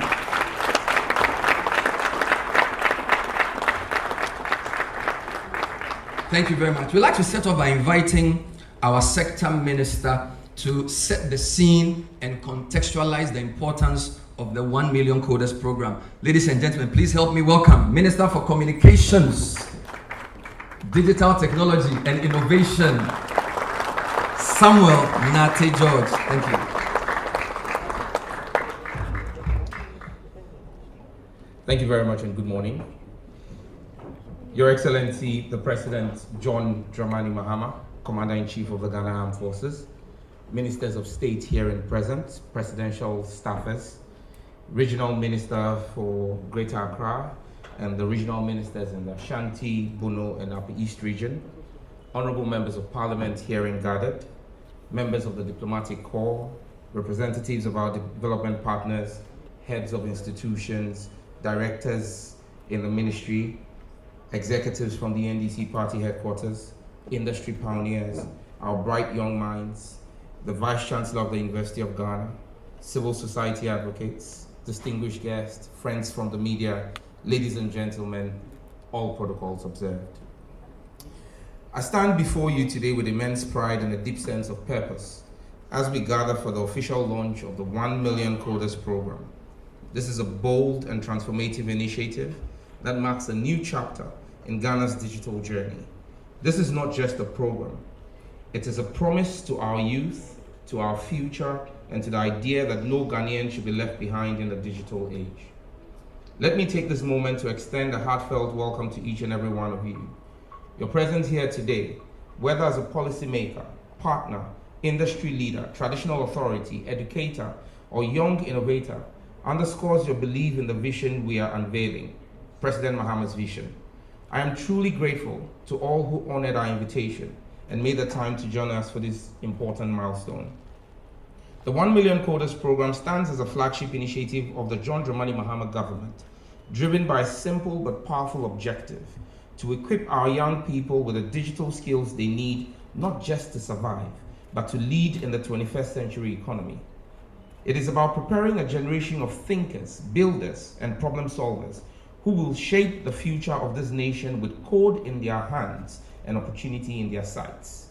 Thank you very much. We'd like to start off by inviting our sector minister to set the scene and contextualize the importance of the 1 Million Coders program. Ladies and gentlemen, please help me welcome Minister for Communications, Digital Technology and Innovation, Samuel Nate George. Thank you. Thank you very much and good morning. Your Excellency, the President John Dramani Mahama, Commander-in-Chief of the Ghana Armed Forces, Ministers of State here and present, Presidential Staffers, Regional Minister for Greater Accra, and the Regional Ministers in the Ashanti, Bono, and Upper East region, Honorable Members of Parliament here and gathered, members of the Diplomatic Corps, representatives of our development partners, heads of institutions, directors in the ministry, executives from the NDC party headquarters, industry pioneers, our bright young minds, the Vice Chancellor of the University of Ghana, civil society advocates, distinguished guests, friends from the media, ladies and gentlemen, all protocols observed. I stand before you today with immense pride and a deep sense of purpose as we gather for the official launch of the 1 Million Coders program. This is a bold and transformative initiative that marks a new chapter in Ghana's digital journey. This is not just a program. It is a promise to our youth, to our future, and to the idea that no Ghanaian should be left behind in the digital age. Let me take this moment to extend a heartfelt welcome to each and every one of you. Your presence here today, whether as a policymaker, partner, industry leader, traditional authority, educator, or young innovator, underscores your belief in the vision we are unveiling, President Mahama's vision. I am truly grateful to all who honored our invitation and made the time to join us for this important milestone. The 1 Million Coders program stands as a flagship initiative of the John Dramani Mahama government, driven by a simple but powerful objective: to equip our young people with the digital skills they need, not just to survive, but to lead in the 21st century economy. It is about preparing a generation of thinkers, builders, and problem solvers who will shape the future of this nation with code in their hands and opportunity in their sights.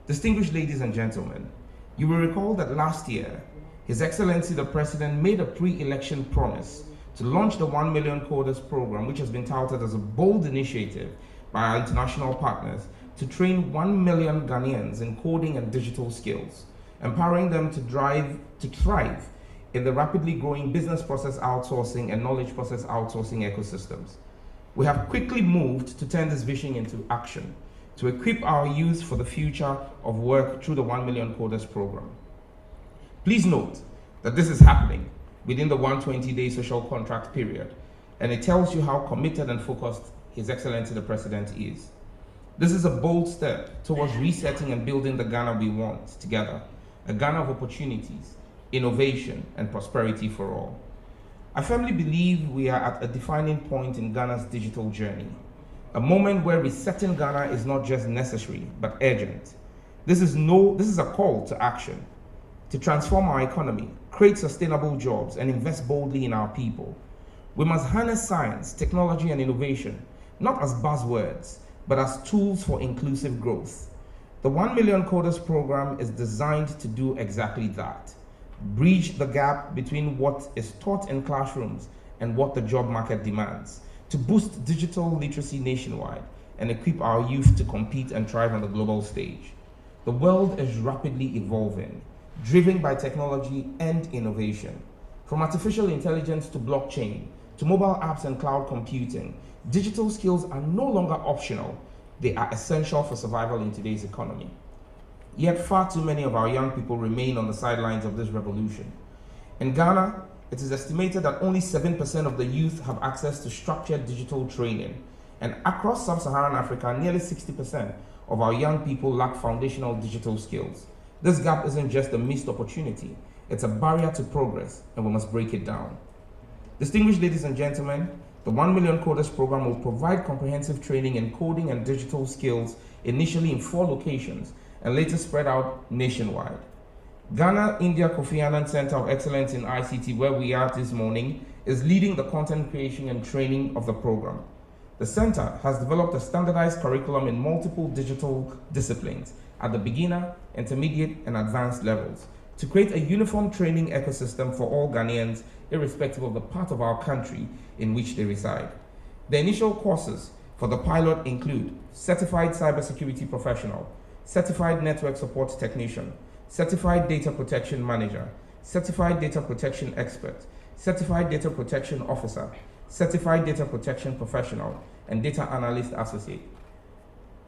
Distinguished ladies and gentlemen, you will recall that last year, His Excellency the President made a pre-election promise to launch the 1 Million Coders program, which has been touted as a bold initiative by our international partners to train 1 million Ghanaians in coding and digital skills, empowering them to thrive in the rapidly growing business process outsourcing and knowledge process outsourcing ecosystems. We have quickly moved to turn this vision into action, to equip our youth for the future of work through the 1 Million Coders program. Please note that this is happening within the 120-day social contract period, and it tells you how committed and focused His Excellency the President is. This is a bold step towards resetting and building the Ghana we want together, a Ghana of opportunities, innovation, and prosperity for all. I firmly believe we are at a defining point in Ghana's digital journey, a moment where resetting Ghana is not just necessary, but urgent. This is a call to action, to transform our economy, create sustainable jobs, and invest boldly in our people. We must harness science, technology, and innovation, not as buzzwords, but as tools for inclusive growth. The 1 Million Coders program is designed to do exactly that: bridge the gap between what is taught in classrooms and what the job market demands, to boost digital literacy nationwide and equip our youth to compete and thrive on the global stage. The world is rapidly evolving, driven by technology and innovation. From artificial intelligence to blockchain, to mobile apps and cloud computing, digital skills are no longer optional. They are essential for survival in today's economy. Yet far too many of our young people remain on the sidelines of this revolution. In Ghana, it is estimated that only 7% of the youth have access to structured digital training. And across sub-Saharan Africa, nearly 60% of our young people lack foundational digital skills. This gap isn't just a missed opportunity, it's a barrier to progress, and we must break it down. Distinguished ladies and gentlemen, the 1 Million Coders program will provide comprehensive training in coding and digital skills, initially in 4 locations, and later spread out nationwide. Ghana India Kofi Annan Center of Excellence in ICT, where we are this morning, is leading the content creation and training of the program. The center has developed a standardized curriculum in multiple digital disciplines at the beginner, intermediate, and advanced levels to create a uniform training ecosystem for all Ghanaians, irrespective of the part of our country in which they reside. The initial courses for the pilot include Certified Cybersecurity Professional, Certified Network Support Technician, Certified Data Protection Manager, Certified Data Protection Expert, Certified Data Protection Officer, Certified Data Protection Professional, and Data Analyst Associate.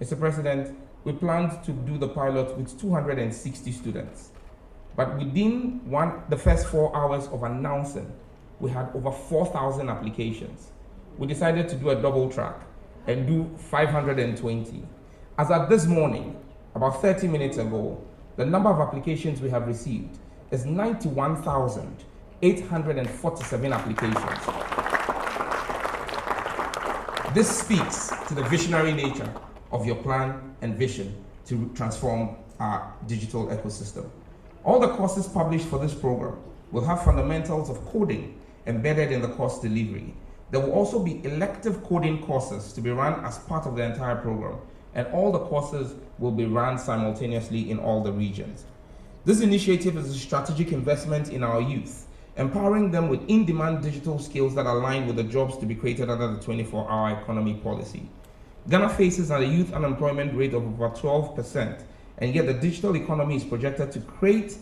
Mr. President, we planned to do the pilot with 260 students, but within the first 4 hours of announcing, we had over 4,000 applications. We decided to do a double track and do 520. As at this morning, about 30 minutes ago, the number of applications we have received is 91,847 applications. This speaks to the visionary nature of your plan and vision to transform our digital ecosystem. All the courses published for this program will have fundamentals of coding embedded in the course delivery. There will also be elective coding courses to be run as part of the entire program, and all the courses will be run simultaneously in all the regions. This initiative is a strategic investment in our youth, empowering them with in-demand digital skills that align with the jobs to be created under the 24-hour economy policy. Ghana faces a youth unemployment rate of over 12%, and yet the digital economy is projected to create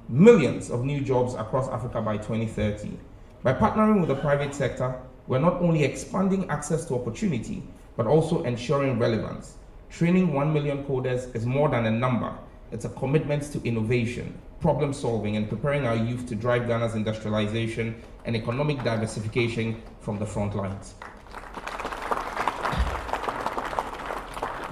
millions of new jobs across Africa by 2030. By partnering with the private sector, we're not only expanding access to opportunity, but also ensuring relevance. Training 1 million coders is more than a number. It's a commitment to innovation, problem solving, and preparing our youth to drive Ghana's industrialization and economic diversification from the front lines.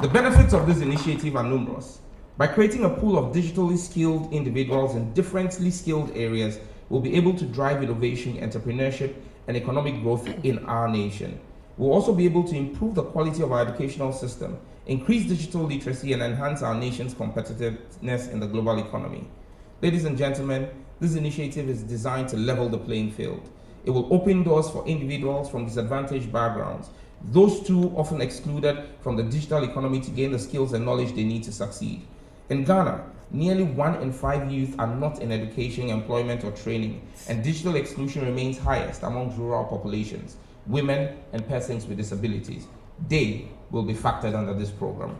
The benefits of this initiative are numerous. By creating a pool of digitally skilled individuals in differently skilled areas, we'll be able to drive innovation, entrepreneurship, and economic growth in our nation. We'll also be able to improve the quality of our educational system, increase digital literacy, and enhance our nation's competitiveness in the global economy. Ladies and gentlemen, this initiative is designed to level the playing field. It will open doors for individuals from disadvantaged backgrounds, those too often excluded from the digital economy, to gain the skills and knowledge they need to succeed. In Ghana, nearly 1 in 5 youth are not in education, employment, or training, and digital exclusion remains highest among rural populations, women, and persons with disabilities. They will be factored under this program.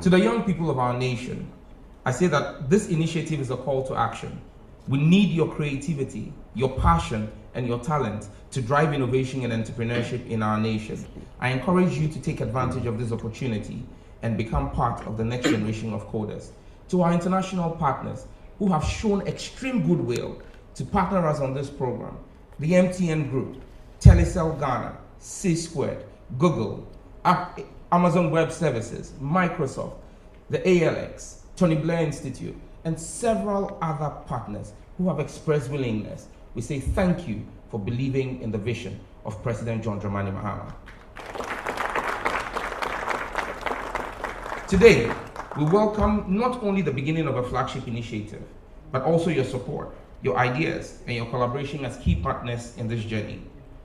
To the young people of our nation, I say that this initiative is a call to action. We need your creativity, your passion, and your talent to drive innovation and entrepreneurship in our nation. I encourage you to take advantage of this opportunity and become part of the next generation of coders. To our international partners who have shown extreme goodwill to partner us on this program, the MTN Group, Telecel Ghana, C2, Google, Amazon Web Services, Microsoft, the ALX, Tony Blair Institute, and several other partners who have expressed willingness. We say thank you for believing in the vision of President John Dramani Mahama. Today, we welcome not only the beginning of a flagship initiative, but also your support, your ideas, and your collaboration as key partners in this journey.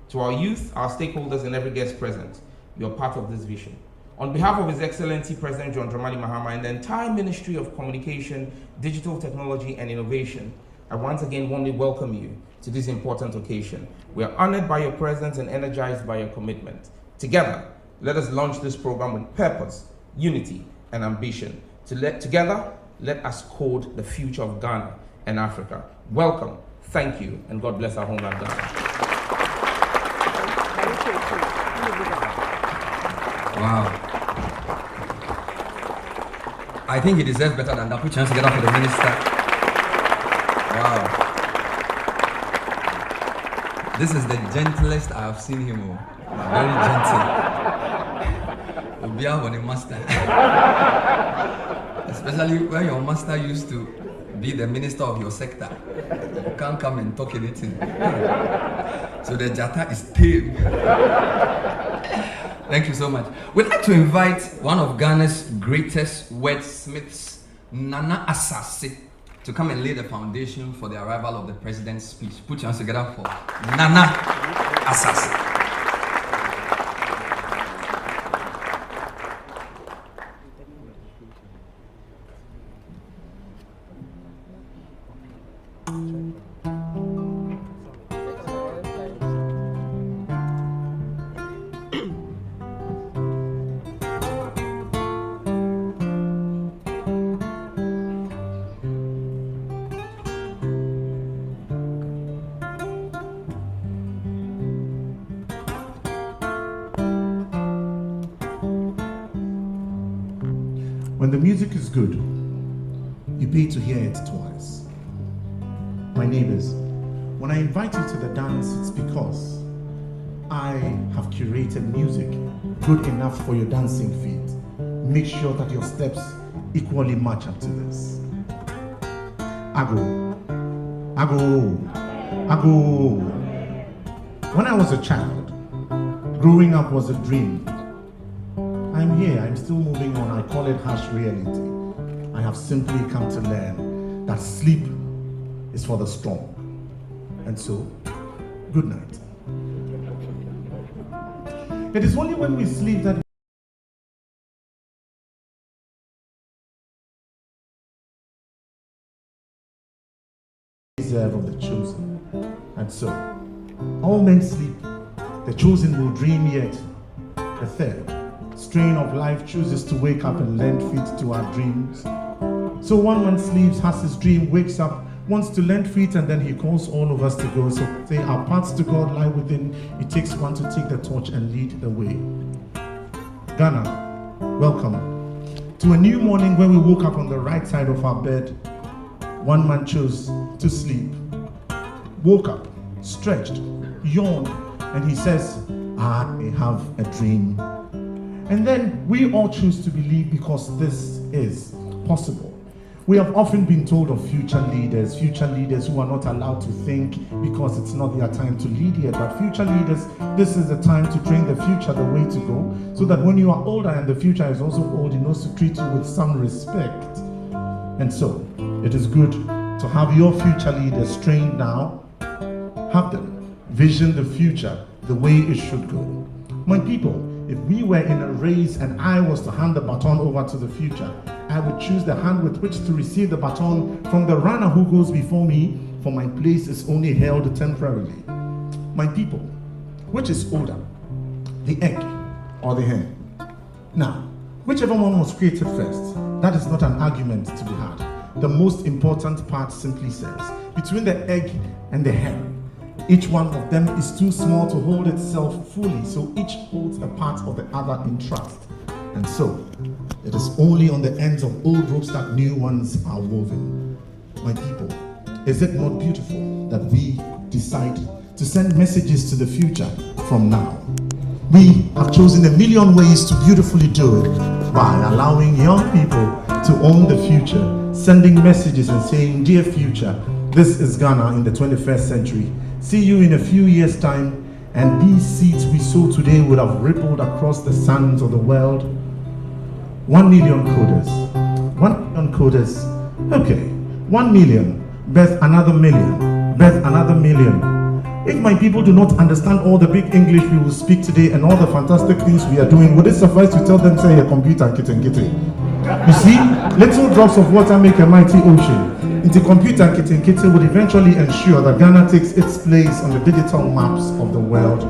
To our youth, our stakeholders, and every guest present, you are part of this vision. On behalf of His Excellency President John Dramani Mahama and the entire Ministry of Communication, Digital Technology and Innovation, I once again warmly welcome you to this important occasion. We are honored by your presence and energized by your commitment. Together, let us launch this program with purpose, unity, and ambition. Together, let us code the future of Ghana and Africa. Welcome, thank you, and God bless our homeland Ghana. Wow. I think he deserves better than that. Put your hands together for the minister. Wow. This is the gentlest I have seen him. Very gentle. Obia on a master. Especially when your master used to be the minister of your sector. You can't come and talk anything. So the Jata is tame. Thank you so much. We'd like to invite one of Ghana's greatest wordsmiths, Nana Asase, to come and lay the foundation for the arrival of the president's speech. Put your hands together for Nana Asase. When the music is good, you pay to hear it twice. My neighbors, when I invite you to the dance, it's because I have curated music good enough for your dancing feet. Make sure that your steps equally match up to this. Ago. When I was a child, growing up was a dream. I'm here, I'm still moving on. I call it harsh reality. I have simply come to learn that sleep is for the strong. And so, good night. It is only when we sleep that we deserve of the chosen. And so, all men sleep, the chosen will dream yet. The third strain of life chooses to wake up and lend feet to our dreams. So one man sleeps, has his dream, wakes up, wants to lend feet, and then he calls all of us to go. So say our paths to God lie within. It takes one to take the torch and lead the way. Ghana, welcome to a new morning where we woke up on the right side of our bed. One man chose to sleep, woke up, stretched, yawned, and he says, I have a dream. And then we all choose to believe because this is possible. We have often been told of future leaders who are not allowed to think because it's not their time to lead yet. But future leaders, this is the time to train the future the way to go, so that when you are older and the future is also old, it knows to treat you with some respect. And so, it is good to have your future leaders trained now. Have them vision the future the way it should go. My people, if we were in a race and I was to hand the baton over to the future, I would choose the hand with which to receive the baton from the runner who goes before me, for my place is only held temporarily. My people, which is older, the egg or the hen? Now, whichever one was created first, that is not an argument to be had. The most important part simply says, between the egg and the hen, each one of them is too small to hold itself fully, so each holds a part of the other in trust. And so, it is only on the ends of old ropes that new ones are woven. My people, is it not beautiful that we decide to send messages to the future from now? We have chosen a million ways to beautifully do it by allowing young people to own the future, sending messages and saying, dear future, this is Ghana in the 21st century. See you in a few years' time, and these seeds we sow today would have rippled across the sands of the world. 1 million coders. 1 million coders. Okay. 1 million. Birth another million. Birth another million. If my people do not understand all the big English we will speak today and all the fantastic things we are doing, would it suffice to tell them, say, a computer, kitten. You see, little drops of water make a mighty ocean. The computer kitten would eventually ensure that Ghana takes its place on the digital maps of the world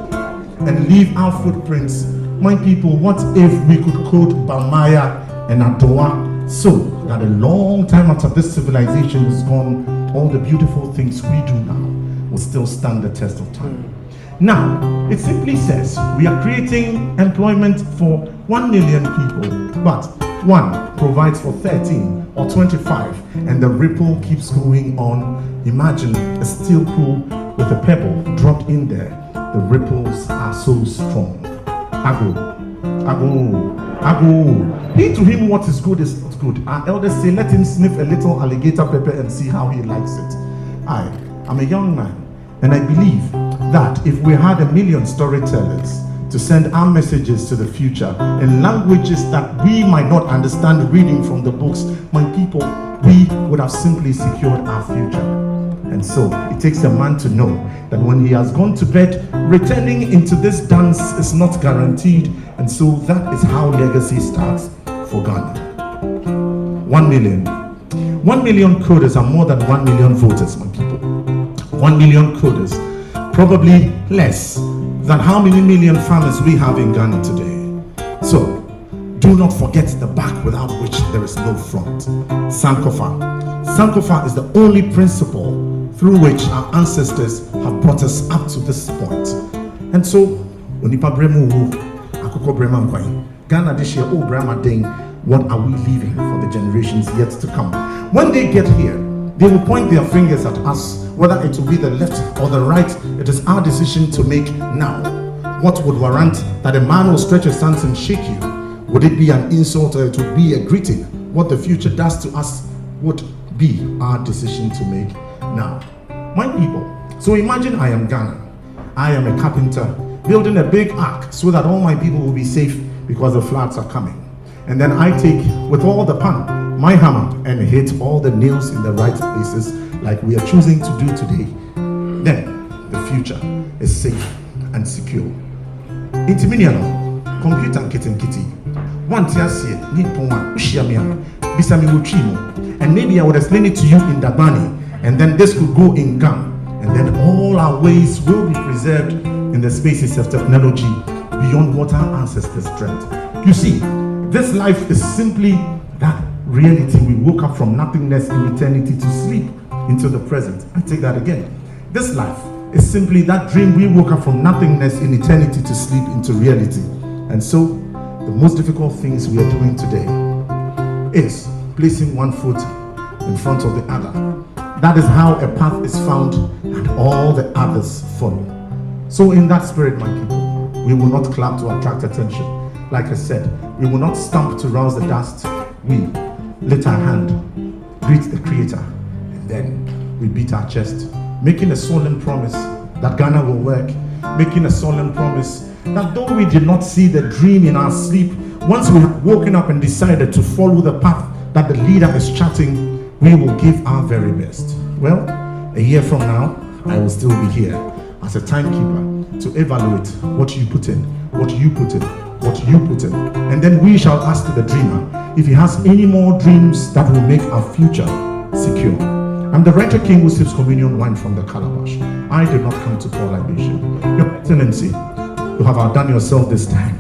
and leave our footprints. My people, what if we could code Bamaya and Adoa so that a long time after this civilization is gone, all the beautiful things we do now will still stand the test of time. Now, it simply says we are creating employment for 1 million people, but one provides for 13 or 25, and the ripple keeps going on. Imagine a steel pool with a pebble dropped in there. The ripples are so strong. Ago. He to him what is good is not good. Our elders say, let him sniff a little alligator pepper and see how he likes it. I'm a young man, and I believe that if we had 1 million storytellers to send our messages to the future in languages that we might not understand reading from the books, my people, we would have simply secured our future. And so it takes a man to know that when he has gone to bed, returning into this dance is not guaranteed. And so that is how legacy starts for Ghana. 1 million. 1 million coders are more than 1 million voters, my people. 1 million coders, probably less than how many million farmers we have in Ghana today. So, do not forget the back without which there is no front. Sankofa. Sankofa is the only principle through which our ancestors have brought us up to this point. And so, Onipa Bremu, Akoko Breman Kwai, Ghana this year, oh Brahma Ding, what are we leaving for the generations yet to come? When they get here, they will point their fingers at us, whether it will be the left or the right. It is our decision to make now. What would warrant that a man will stretch his hands and shake you? Would it be an insult or it would be a greeting? What the future does to us would be our decision to make now. My people, so imagine I am Ghana. I am a carpenter building a big ark so that all my people will be safe because the floods are coming. And then I take, with all the pan, my hammer and hit all the nails in the right places like we are choosing to do today. Then the future is safe and secure. Intiminiano, computer kitty. One tiasie, nipoma, ushiamia, bisami uchimo. And maybe I would explain it to you in Dabani, and then this could go in Gam, and then all our ways will be preserved in the spaces of technology beyond what our ancestors dreamt. You see, this life is simply that reality. We woke up from nothingness in eternity to sleep into the present. I take that again. This life is simply that dream. We woke up from nothingness in eternity to sleep into reality. And so, the most difficult things we are doing today is placing one foot in front of the other. That is how a path is found and all the others follow. So in that spirit, my people, we will not clap to attract attention. Like I said, we will not stamp to rouse the dust. We lift our hand, greet the Creator, and then we beat our chest, making a solemn promise that Ghana will work, making a solemn promise that though we did not see the dream in our sleep, once we have woken up and decided to follow the path that the leader is charting, we will give our very best. Well, a year from now, I will still be here as a timekeeper to evaluate what you put in, what you put in, what you put in. And then we shall ask the dreamer if he has any more dreams that will make our future secure. I'm the Writer King who sips communion wine from the calabash. I did not come to pour libation. Your Excellency, you have outdone yourself this time.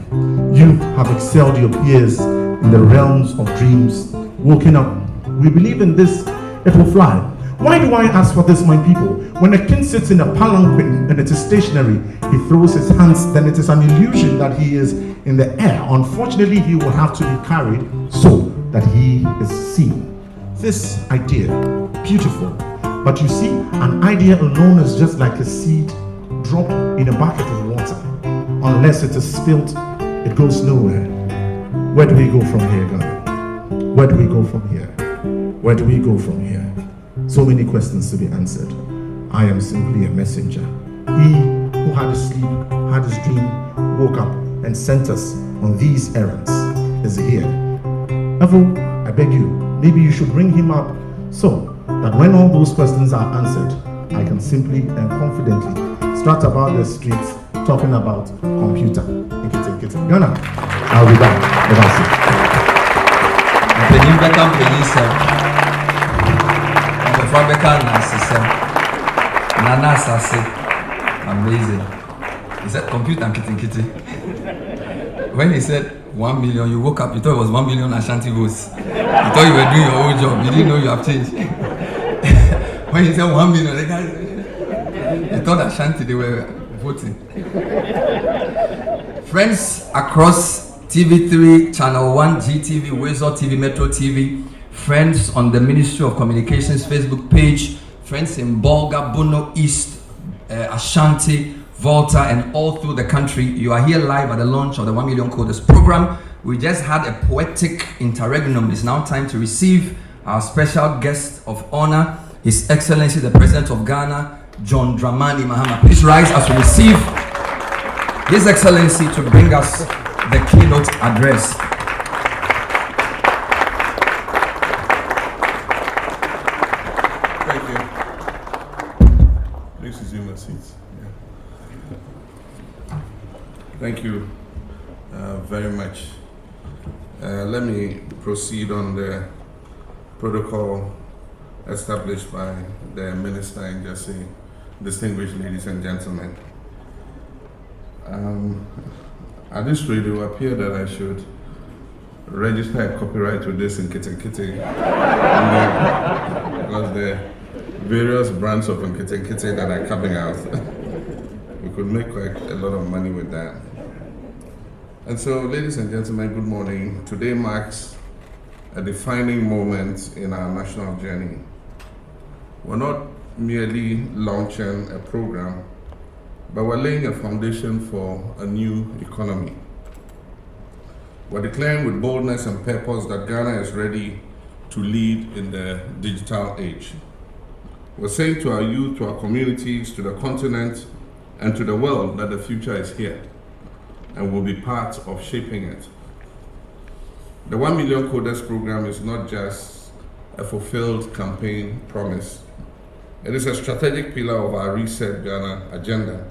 You have excelled your peers in the realms of dreams. Woken up, we believe in this, it will fly. Why do I ask for this, my people? When a king sits in a palanquin and it is stationary, he throws his hands, then it is an illusion that he is in the air. Unfortunately, he will have to be carried so that he is seen. This idea, beautiful, but you see, an idea alone is just like a seed dropped in a bucket of water. Unless it is spilt, it goes nowhere. Where do we go from here, God? Where do we go from here? Where do we go from here? So many questions to be answered. I am simply a messenger. He who had a sleep, had his dream, woke up and sent us on these errands is here. Evo, I beg you, maybe you should bring him up so that when all those questions are answered, I can simply and confidently start about the streets talking about computer. Ghana, I'll be back. Amazing. He said computer and kitty. When he said 1 million, you woke up, you thought it was 1 million Ashanti votes. You thought you were doing your own job. You didn't know you have changed. When he said 1 million, the guys, you thought Ashanti, they were voting. Friends across TV3, Channel 1, GTV, Weasel TV, Metro TV, friends on the Ministry of Communications Facebook page, friends in Bolga, Bono East, Ashanti, Volta, and all through the country. You are here live at the launch of the 1 Million Coders program. We just had a poetic interregnum. It's now time to receive our special guest of honor, His Excellency, the President of Ghana, John Dramani Mahama. Please rise as we receive His Excellency to bring us the keynote address. Thank you. Please resume your seats. Thank you very much. Let me proceed on the protocol established by the Minister and just say, distinguished ladies and gentlemen. At this rate, it will appear that I should register a copyright with this in Kitty because the various brands of Kitty that are coming out, we could make quite a lot of money with that. And so, ladies and gentlemen, good morning. Today marks a defining moment in our national journey. We're not merely launching a program, but we're laying a foundation for a new economy. We're declaring with boldness and purpose that Ghana is ready to lead in the digital age. We're saying to our youth, to our communities, to the continent, and to the world that the future is here, and we'll be part of shaping it. The 1 million CODERS program is not just a fulfilled campaign promise. It is a strategic pillar of our Reset Ghana agenda,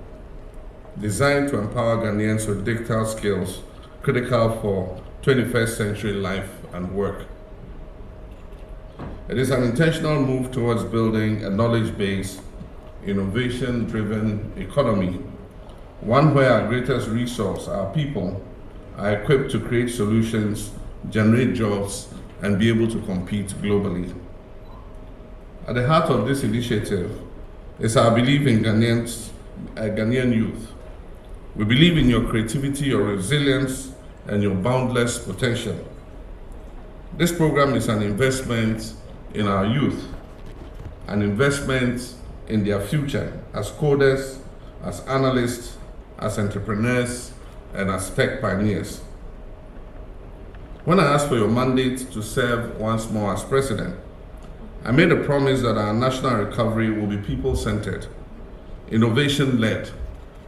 designed to empower Ghanaians with digital skills critical for 21st century life and work. It is an intentional move towards building a knowledge-based, innovation-driven economy, one where our greatest resource, our people, are equipped to create solutions, generate jobs, and be able to compete globally. At the heart of this initiative is our belief in Ghanaian youth. We believe in your creativity, your resilience, and your boundless potential. This program is an investment in our youth, an investment in their future as coders, as analysts, as entrepreneurs, and as tech pioneers. When I asked for your mandate to serve once more as president, I made a promise that our national recovery will be people-centered, innovation-led,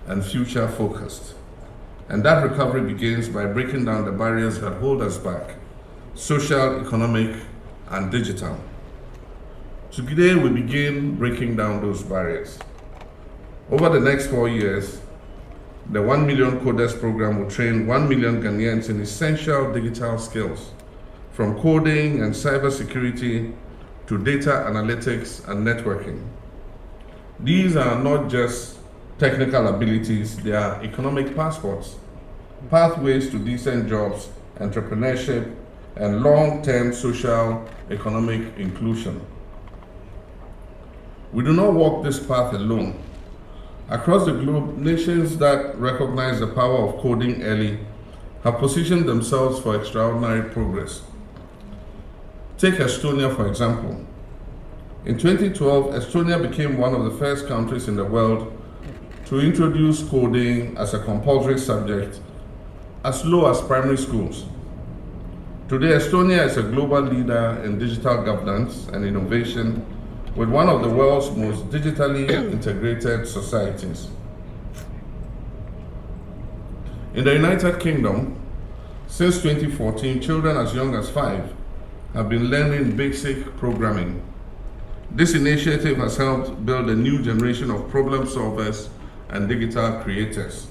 and future-focused. And that recovery begins by breaking down the barriers that hold us back, social, economic, and digital. Today, we begin breaking down those barriers. Over the next 4 years, the 1 million CODERS program will train 1 million Ghanaians in essential digital skills, from coding and cybersecurity to data analytics and networking. These are not just technical abilities, they are economic passports, pathways to decent jobs, entrepreneurship, and long-term social economic inclusion. We do not walk this path alone. Across the globe, nations that recognize the power of coding early have positioned themselves for extraordinary progress. Take Estonia, for example. In 2012, Estonia became one of the first countries in the world to introduce coding as a compulsory subject as low as primary schools. Today, Estonia is a global leader in digital governance and innovation, with one of the world's most digitally integrated societies. In the United Kingdom, since 2014, children as young as 5 have been learning basic programming. This initiative has helped build a new generation of problem solvers and digital creators.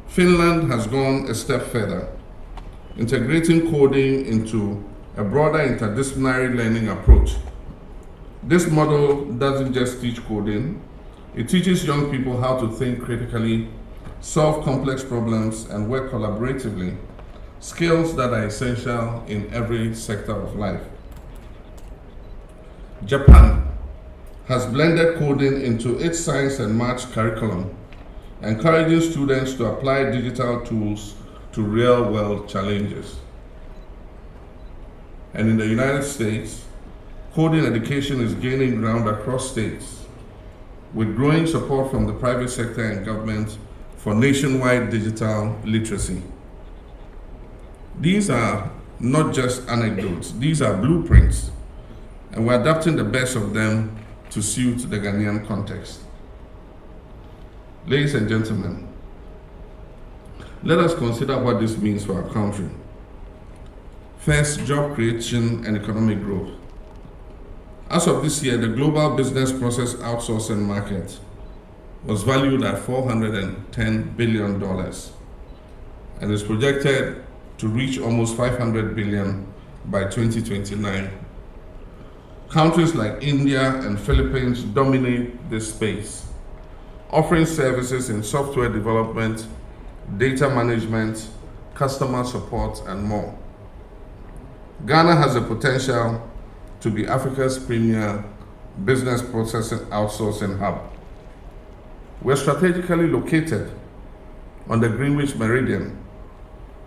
Finland has gone a step further, integrating coding into a broader interdisciplinary learning approach. This model doesn't just teach coding, it teaches young people how to think critically, solve complex problems, and work collaboratively, skills that are essential in every sector of life. Japan has blended coding into its science and maths curriculum, encouraging students to apply digital tools to real-world challenges. And in the United States, coding education is gaining ground across states, with growing support from the private sector and government for nationwide digital literacy. These are not just anecdotes, these are blueprints, and we're adapting the best of them to suit the Ghanaian context. Ladies and gentlemen, let us consider what this means for our country. First, job creation and economic growth. As of this year, the global business process outsourcing market was valued at $410 billion and is projected to reach almost $500 billion by 2029. Countries like India and Philippines dominate this space, offering services in software development, data management, customer support, and more. Ghana has the potential to be Africa's premier business processing outsourcing hub. We're strategically located on the Greenwich Meridian.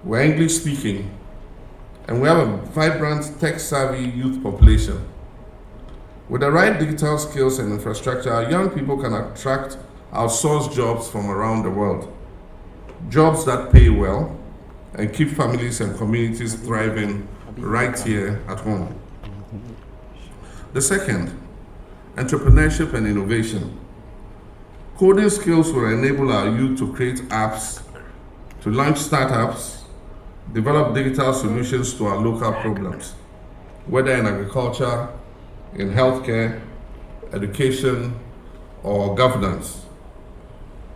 We're English speaking, and we have a vibrant, tech-savvy youth population. With the right digital skills and infrastructure, our young people can attract outsourced jobs from around the world. Jobs that pay well and keep families and communities thriving right here at home. The second, entrepreneurship and innovation. Coding skills will enable our youth to create apps, to launch startups, develop digital solutions to our local problems, whether in agriculture, in healthcare, education, or governance.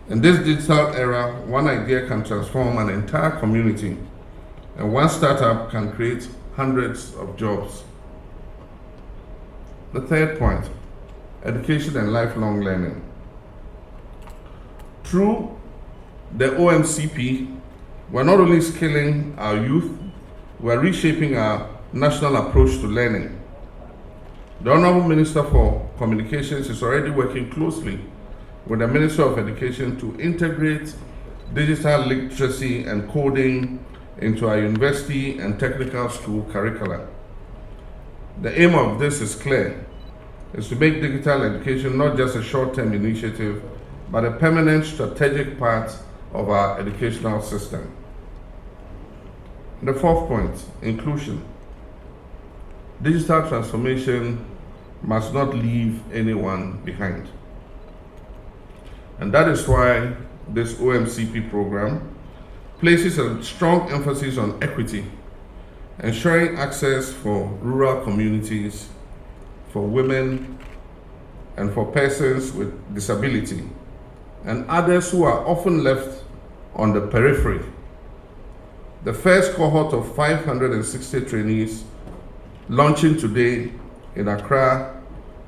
In this digital era, one idea can transform an entire community, and one startup can create hundreds of jobs. The third point, education and lifelong learning. Through the OMCP, we're not only skilling our youth, we're reshaping our national approach to learning. The Honorable Minister for Communications is already working closely with the Minister of Education to integrate digital literacy and coding into our university and technical school curricula. The aim of this is clear, is to make digital education not just a short-term initiative, but a permanent strategic part of our educational system. The fourth point, inclusion. Digital transformation must not leave anyone behind. And that is why this OMCP program places a strong emphasis on equity, ensuring access for rural communities, for women, and for persons with disability, and others who are often left on the periphery. The first cohort of 560 trainees launching today in Accra,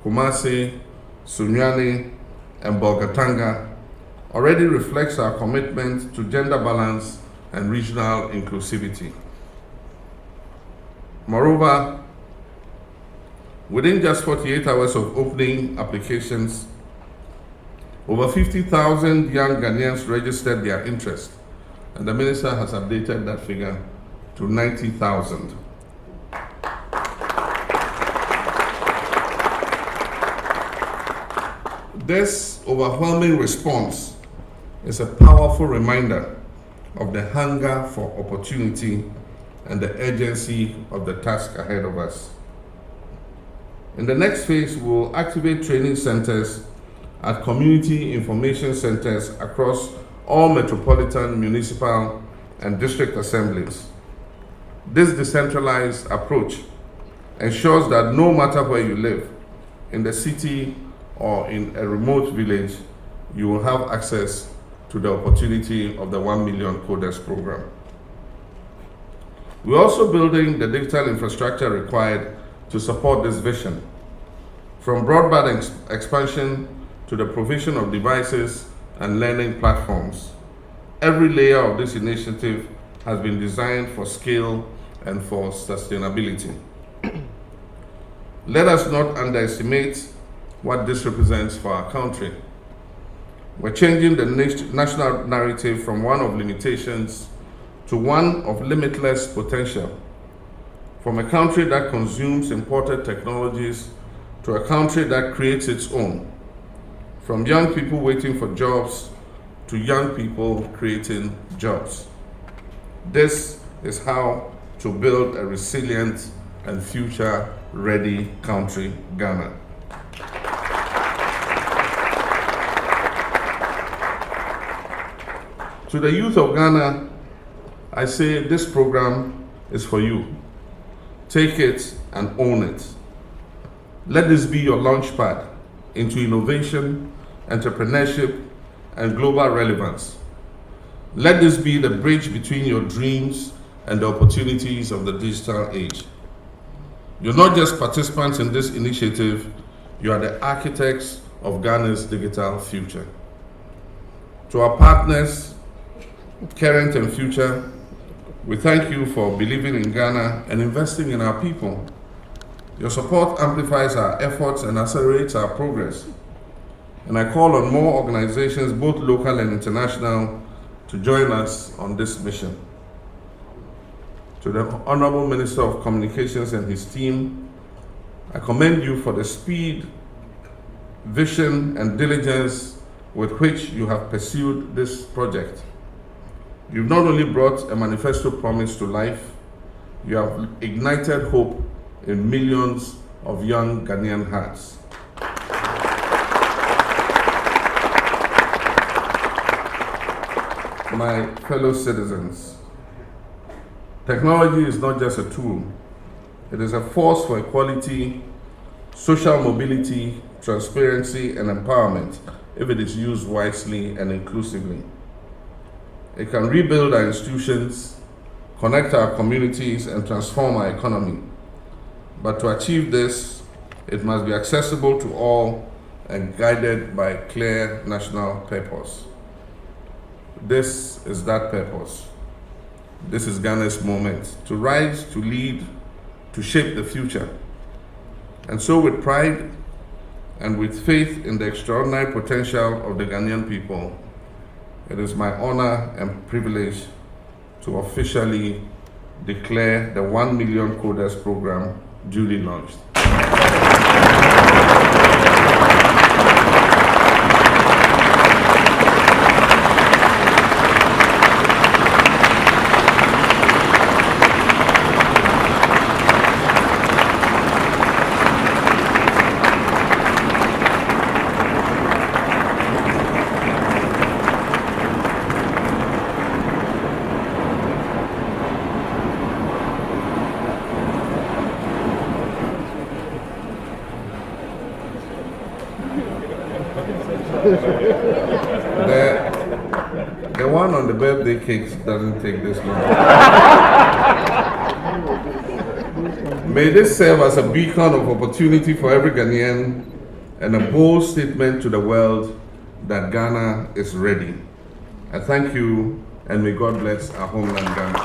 Kumasi, Sunyani, and Bolgatanga already reflects our commitment to gender balance and regional inclusivity. Moreover, within just 48 hours of opening applications, over 50,000 young Ghanaians registered their interest, and the Minister has updated that figure to 90,000. This overwhelming response is a powerful reminder of the hunger for opportunity and the urgency of the task ahead of us. In the next phase, we'll activate training centers at community information centers across all metropolitan, municipal, and district assemblies. This decentralized approach ensures that no matter where you live, in the city or in a remote village, you will have access to the opportunity of the 1 million CODERS program. We're also building the digital infrastructure required to support this vision, from broadband expansion to the provision of devices and learning platforms. Every layer of this initiative has been designed for scale and for sustainability. Let us not underestimate what this represents for our country. We're changing the national narrative from one of limitations to one of limitless potential. From a country that consumes imported technologies to a country that creates its own. From young people waiting for jobs to young people creating jobs. This is how to build a resilient and future-ready country, Ghana. To the youth of Ghana, I say this program is for you. Take it and own it. Let this be your launchpad into innovation, entrepreneurship, and global relevance. Let this be the bridge between your dreams and the opportunities of the digital age. You're not just participants in this initiative, you are the architects of Ghana's digital future. To our partners, current and future, we thank you for believing in Ghana and investing in our people. Your support amplifies our efforts and accelerates our progress. And I call on more organizations, both local and international, to join us on this mission. To the Honorable Minister of Communications and his team, I commend you for the speed, vision, and diligence with which you have pursued this project. You've not only brought a manifesto promise to life, you have ignited hope in millions of young Ghanaian hearts. My fellow citizens, technology is not just a tool, it is a force for equality, social mobility, transparency, and empowerment if it is used wisely and inclusively. It can rebuild our institutions, connect our communities, and transform our economy. But to achieve this, it must be accessible to all and guided by clear national purpose. This is that purpose. This is Ghana's moment to rise, to lead, to shape the future. And so with pride and with faith in the extraordinary potential of the Ghanaian people, it is my honor and privilege to officially declare the 1 million CODERS program duly launched. The one on the birthday cakes doesn't take this long. May this serve as a beacon of opportunity for every Ghanaian and a bold statement to the world that Ghana is ready. I thank you, and may God bless our homeland Ghana.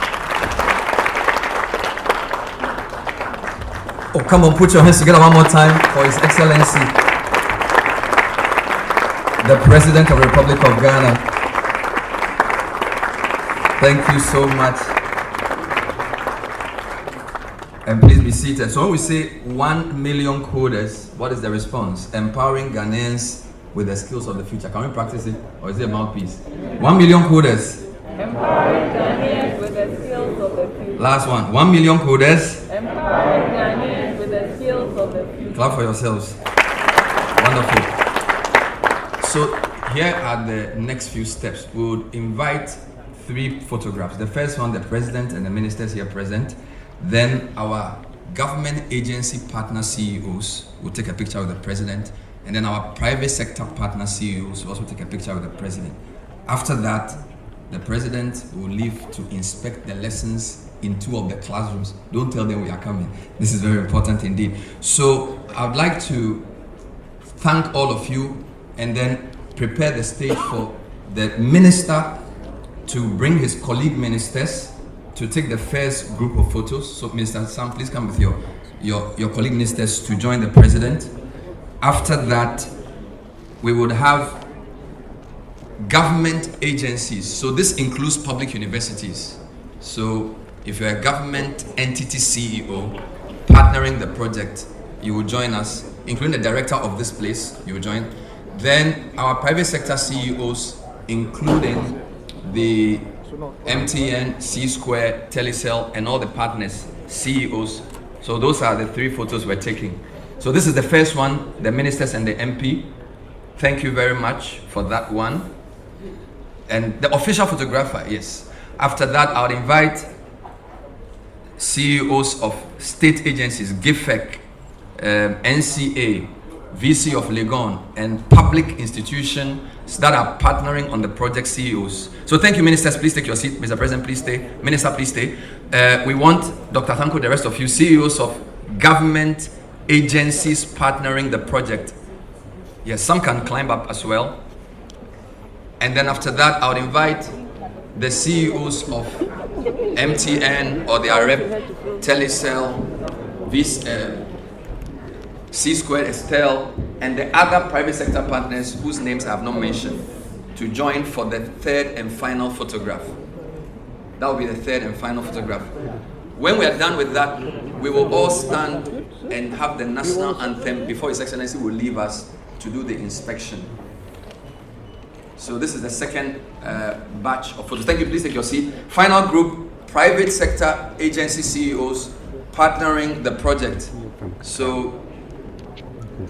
Oh, come on, put your hands together one more time for His Excellency, the President of the Republic of Ghana. Thank you so much. And please be seated. So when we say 1 million CODERS, what is the response? Empowering Ghanaians with the skills of the future. Can we practice it? Or is it a mouthpiece? 1 million CODERS. Empowering Ghanaians with the skills of the future. Last one. 1 million CODERS. Empowering Ghanaians with the skills of the future. Clap for yourselves. Wonderful. So here are the next few steps. We would invite 3 photographs. The first one, the President and the ministers here present. Then our government agency partner CEOs will take a picture with the President. And then our private sector partner CEOs will also take a picture with the President. After that, the President will leave to inspect the lessons in 2 of the classrooms. Don't tell them we are coming. This is very important indeed. So I would like to thank all of you and then prepare the stage for the minister to bring his colleague ministers to take the first group of photos. So Minister Sam, please come with your colleague ministers to join the President. After that, we would have government agencies. So this includes public universities. So if you're a government entity CEO partnering the project, you will join us, including the director of this place, you will join. Then our private sector CEOs, including the MTN, C-Square, Telecel, and all the partners, CEOs. So those are the 3 photos we're taking. So this is the first one, the ministers and the MP. Thank you very much for that one. And the official photographer, yes. After that, I would invite CEOs of state agencies, GIFEC, NCA, VC of Legon, and public institutions that are partnering on the project CEOs. So thank you, ministers. Please take your seat. Mr. President, please stay. Minister, please stay. We want Dr. Thanko, the rest of you, CEOs of government agencies partnering the project. Yes, some can climb up as well. And then after that, I would invite the CEOs of MTN or their rep, Telecel, C-Square, Estelle, and the other private sector partners whose names I have not mentioned to join for the 3rd and final photograph. That will be the 3rd and final photograph. When we are done with that, we will all stand and have the national anthem before His Excellency will leave us to do the inspection. So this is the second batch of photos. Thank you. Please take your seat. Final group, private sector agency CEOs partnering the project. So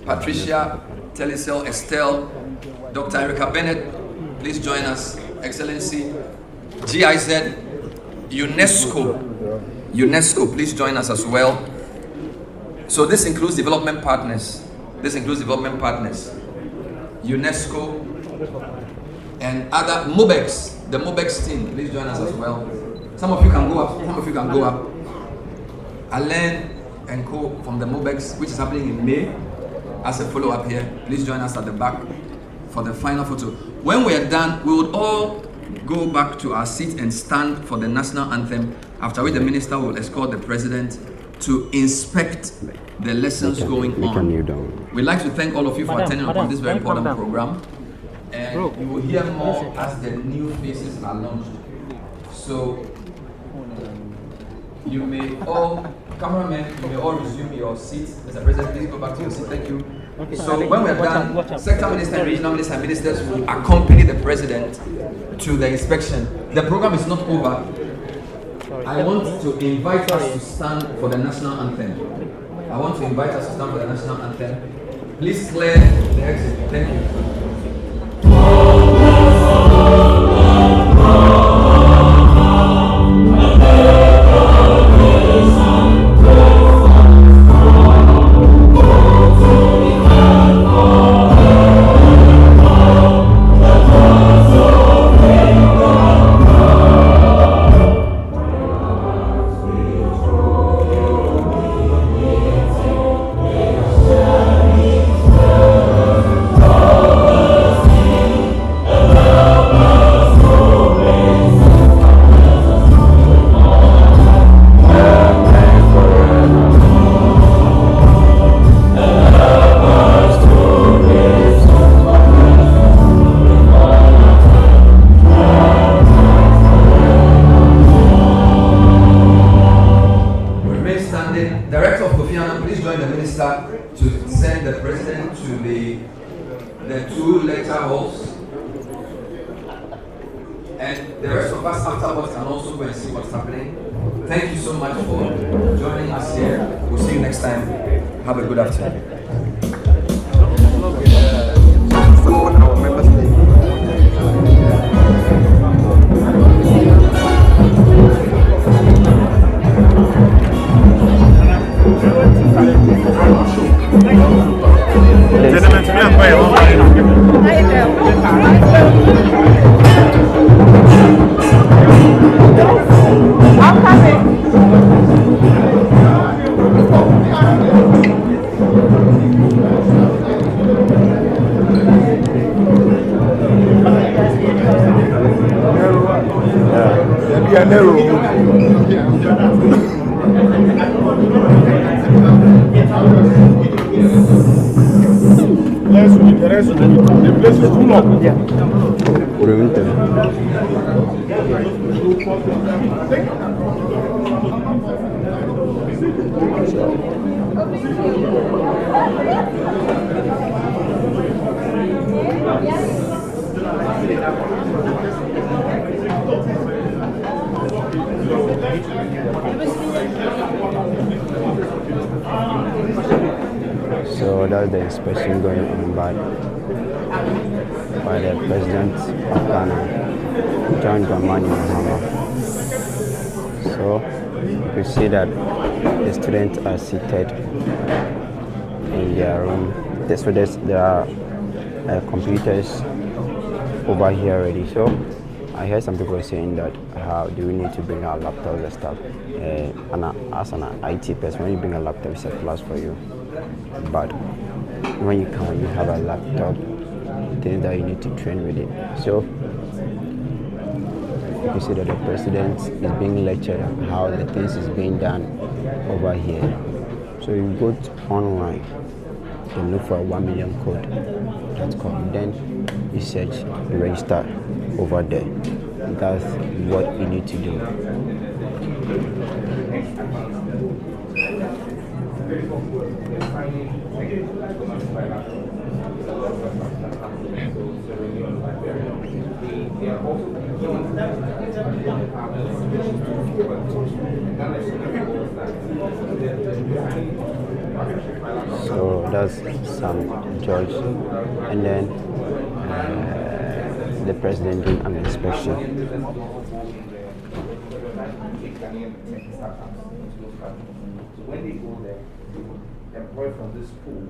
Patricia, Telecel, Estelle, Dr. Erica Bennett, please join us. Excellency, GIZ, UNESCO, please join us as well. So this includes development partners. UNESCO and other MOBEX, the MOBEX team, please join us as well. Some of you can go up. Alain and co from the MOBEX, which is happening in May, as a follow-up here. Please join us at the back for the final photo. When we are done, we would all go back to our seats and stand for the national anthem, after which the minister will escort the president to inspect the lessons going on. We'd like to thank all of you for attending upon this very important program. And you will hear more as the new faces are launched. So you may all, cameramen, you may all resume your seats. Mr. President, please go back to your seat. Thank you. So when we're done, sector minister and regional minister and ministers will accompany the president to the inspection. The program is not over. I want to invite us to stand for the national anthem. Please clear the exit. Thank you. So that's the inspection going on by the President of Ghana, John Dramani Mahama. So you can see that the students are seated in their room. So there are computers over here already. So I heard some people saying that how do we need to bring our laptops and stuff. And as an IT person, when you bring a laptop, it's a plus for you. But when you come, you have a laptop, things that you need to train with it. So you can see that the president is being lectured on how the things is being done over here. So you go online and look for a 1 million code.com. Then you search, you register over there. That's what you need to do. So that's some judge, and then the president doing an inspection. When they go there, they will employ from this pool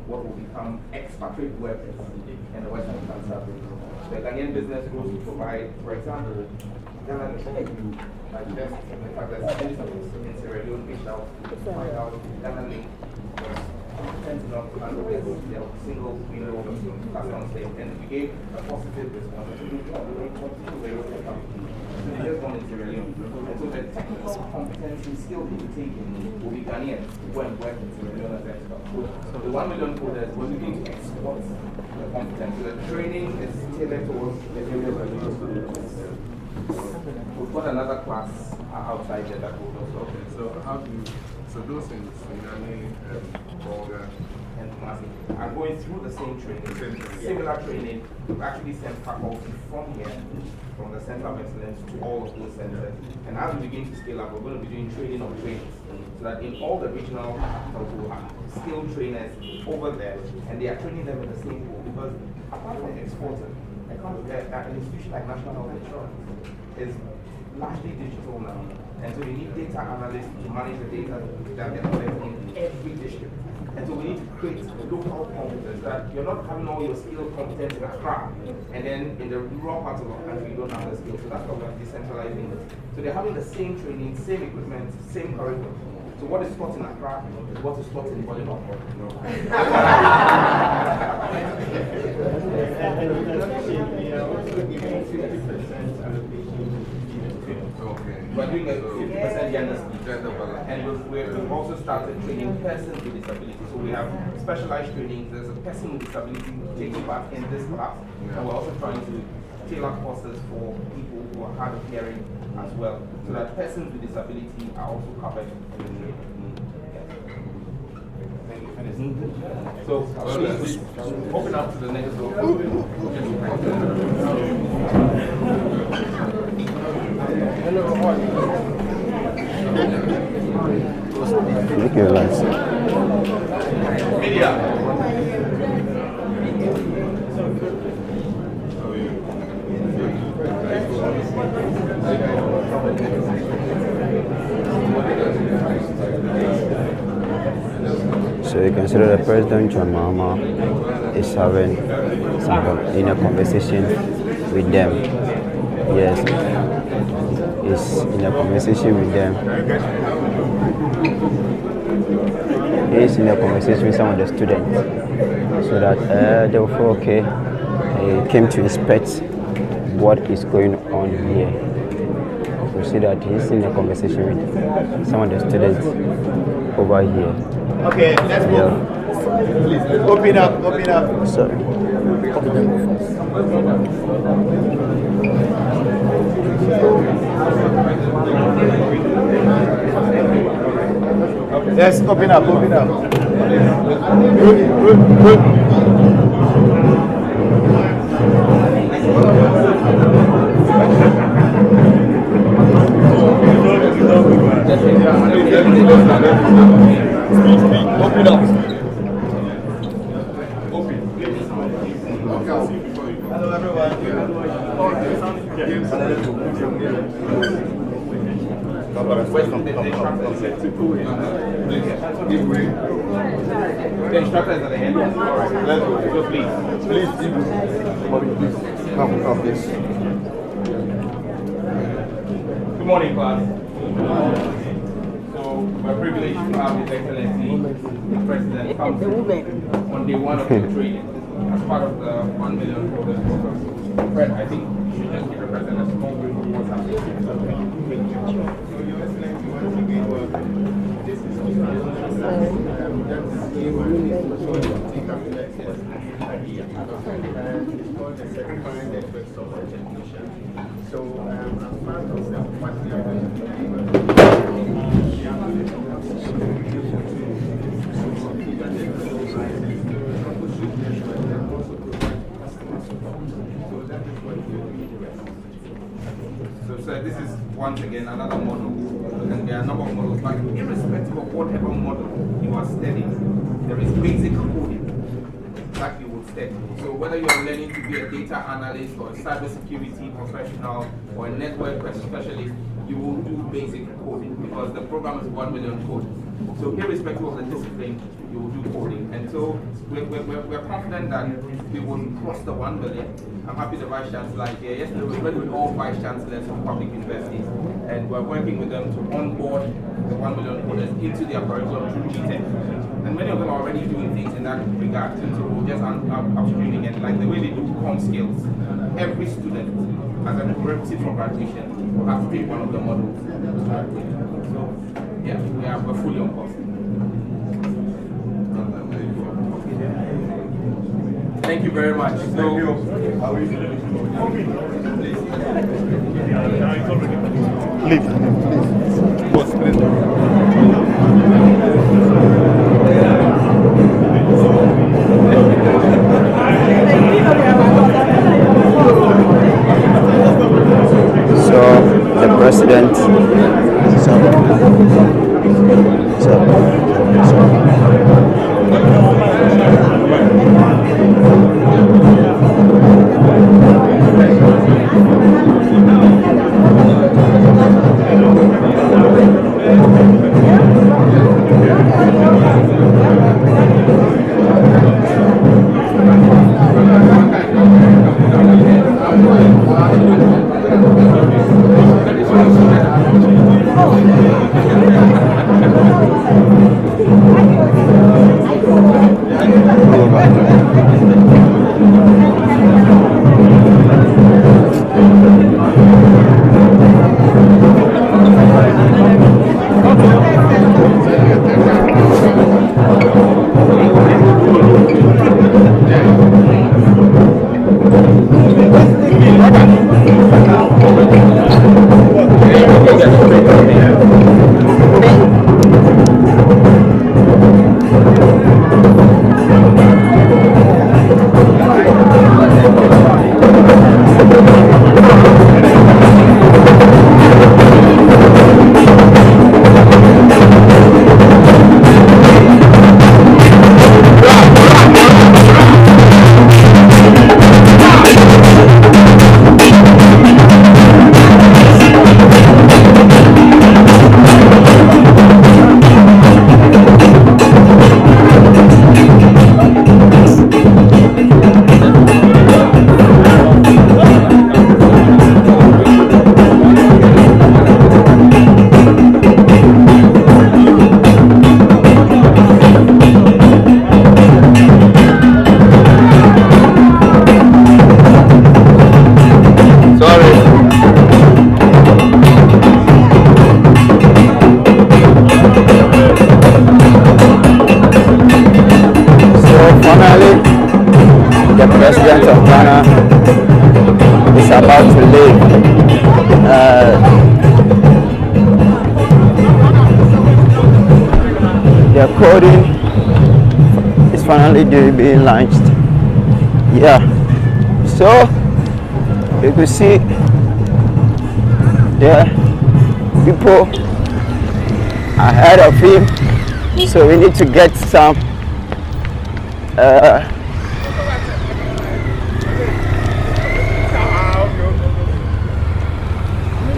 what will become expatriate workers in the Western Cancer. The Ghanaian business rules to provide, for example, Ghana is like just the fact that citizens in Sierra Leone reached out to find out Ghana link was competent enough to handle their single window customs state, and we gave a positive response. So we continue the European company. So they just want in Sierra Leone. And so the technical competency skill to be taken will be Ghanaian to go and work in Sierra Leone as expert. So the 1 million coders was looking to export the competence. So the training is tailored towards the areas of the we've got another class outside there that will also. Okay, so how do you, so those in Sunyani, Bolga, and Masi are going through the same training, similar training. We've actually sent faculty from here, from the Center of Excellence to all of those centers. And as we begin to scale up, we're going to be doing training of trainers. So that in all the regional capitals, we have skilled trainers over there, and they are training them in the same pool. Because apart from exporting, an institution like National Health Insurance is largely digital now. And so we need data analysts to manage the data that they're collecting in every district. And so we need to create local competence that you're not having all your skill competence in Accra, and then in the rural parts of our country you don't have the skills. So that's why we're decentralizing it. So they're having the same training, same equipment, same curriculum. So what is taught in Accra is what is taught in Bolivia. We're doing a 50% gender split, and we've also started training persons with disabilities. So we have specialized training. There's a person with disability taking part in this class, and we're also trying to tailor courses for people who are hard of hearing as well, so that persons with disability are also covered in the training. So please open up to the next door. Look your lights. Media. So you consider the President John Mahama is having some inner conversation with them. Yes, he's in a conversation with them. He's in a conversation with some of the students, so that they will feel okay. He came to inspect what is going on here. So see that he's in a conversation with some of the students over here. Okay, let's move. Please, open up. Sorry. Let's open up. Open up. Hello, everyone. The instructors at the end. All right, let's go. So please. Come, please. Good morning, class. So we're privileged to have His Excellency the President come on day one of the training as part of the 1 million program. Fred, I think you should just give the President a small brief of what's happening. So, Your Excellency, once again, this is it's called the certifying the effects of education. So, as part of what we are going to do, once again another model, and there are a number of models, but irrespective of whatever model you are studying, there is basic coding that you will study. So whether you are learning to be a data analyst or a cybersecurity professional or a network specialist, you will do basic coding because the program is 1 million code. So irrespective of the discipline, you will do coding. And so we're confident that we will cross the 1 million. I'm happy the Vice Chancellor is here. Yesterday we met with all Vice Chancellors of public universities, and we're working with them to onboard the 1 million coders into their curriculum through GTEC. And many of them are already doing things in that regard. So we'll just upstreaming it, like the way they do com skills. Every student, as a prerequisite for graduation, will have to take one of the modules. So, yeah, we're fully on course. Thank you very much. So, the president. The coding is finally being launched. Yeah, so you can see the people ahead of him, so we need to get some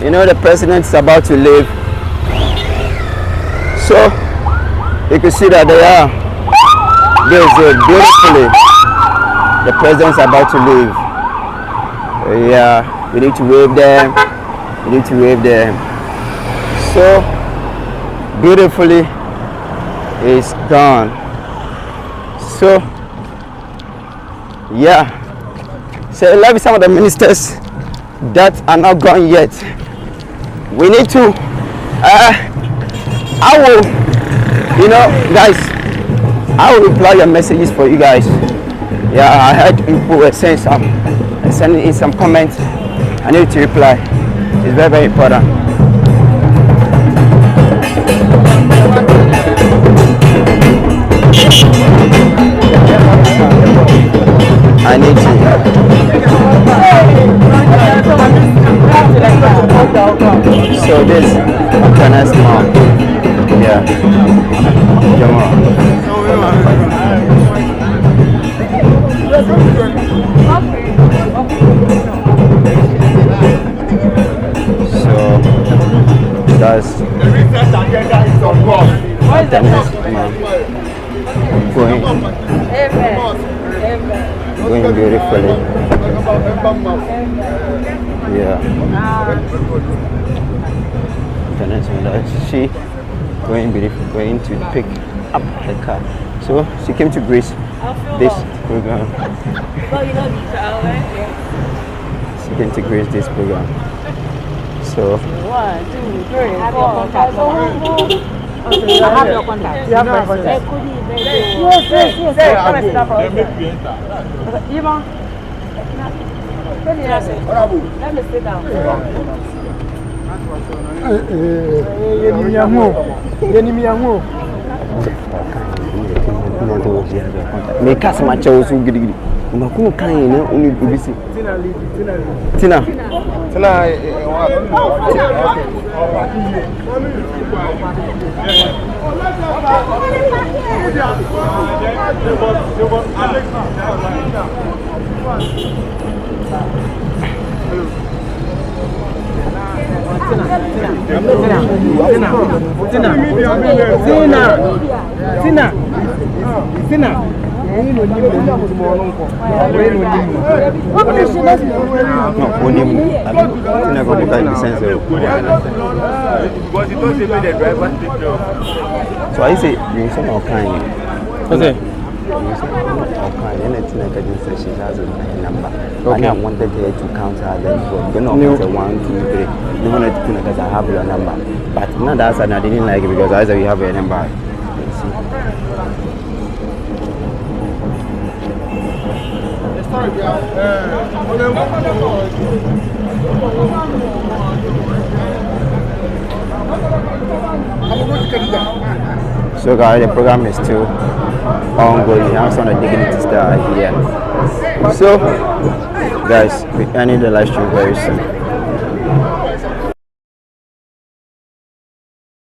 you know, the president is about to leave, so you can see that they are beautifully. The president's about to leave. Yeah, we need to wave them. We need to wave them. So beautifully, it's gone. So yeah. So let me some of the ministers that are not gone yet. We need to. I will. You know, guys, I will reply your messages for you guys. Yeah, I heard people were sending in some comments. I need to reply. It's very, very important. I need to. So So this Tennis mom. Yeah. So that's Tennis mom. Going beautifully. Yeah. She going to pick up the car. So she came to grace this program. She came to grace this program. So 1, 2, 3, 4, 5. I have your contact. You have my contact. Yes. Let me sit down. me cast my chow so giddy. Maku kan na uni bibisi. Tina. So I say you some more kind. Okay. She has a number. Okay. I wanted her to count her then we're not 1, 2, 3. No one to because I have your number. But not that side I didn't like it because I said you have your number. So guys, the program is still ongoing. I'm on a dignity star here. So guys, we ending the live stream very soon.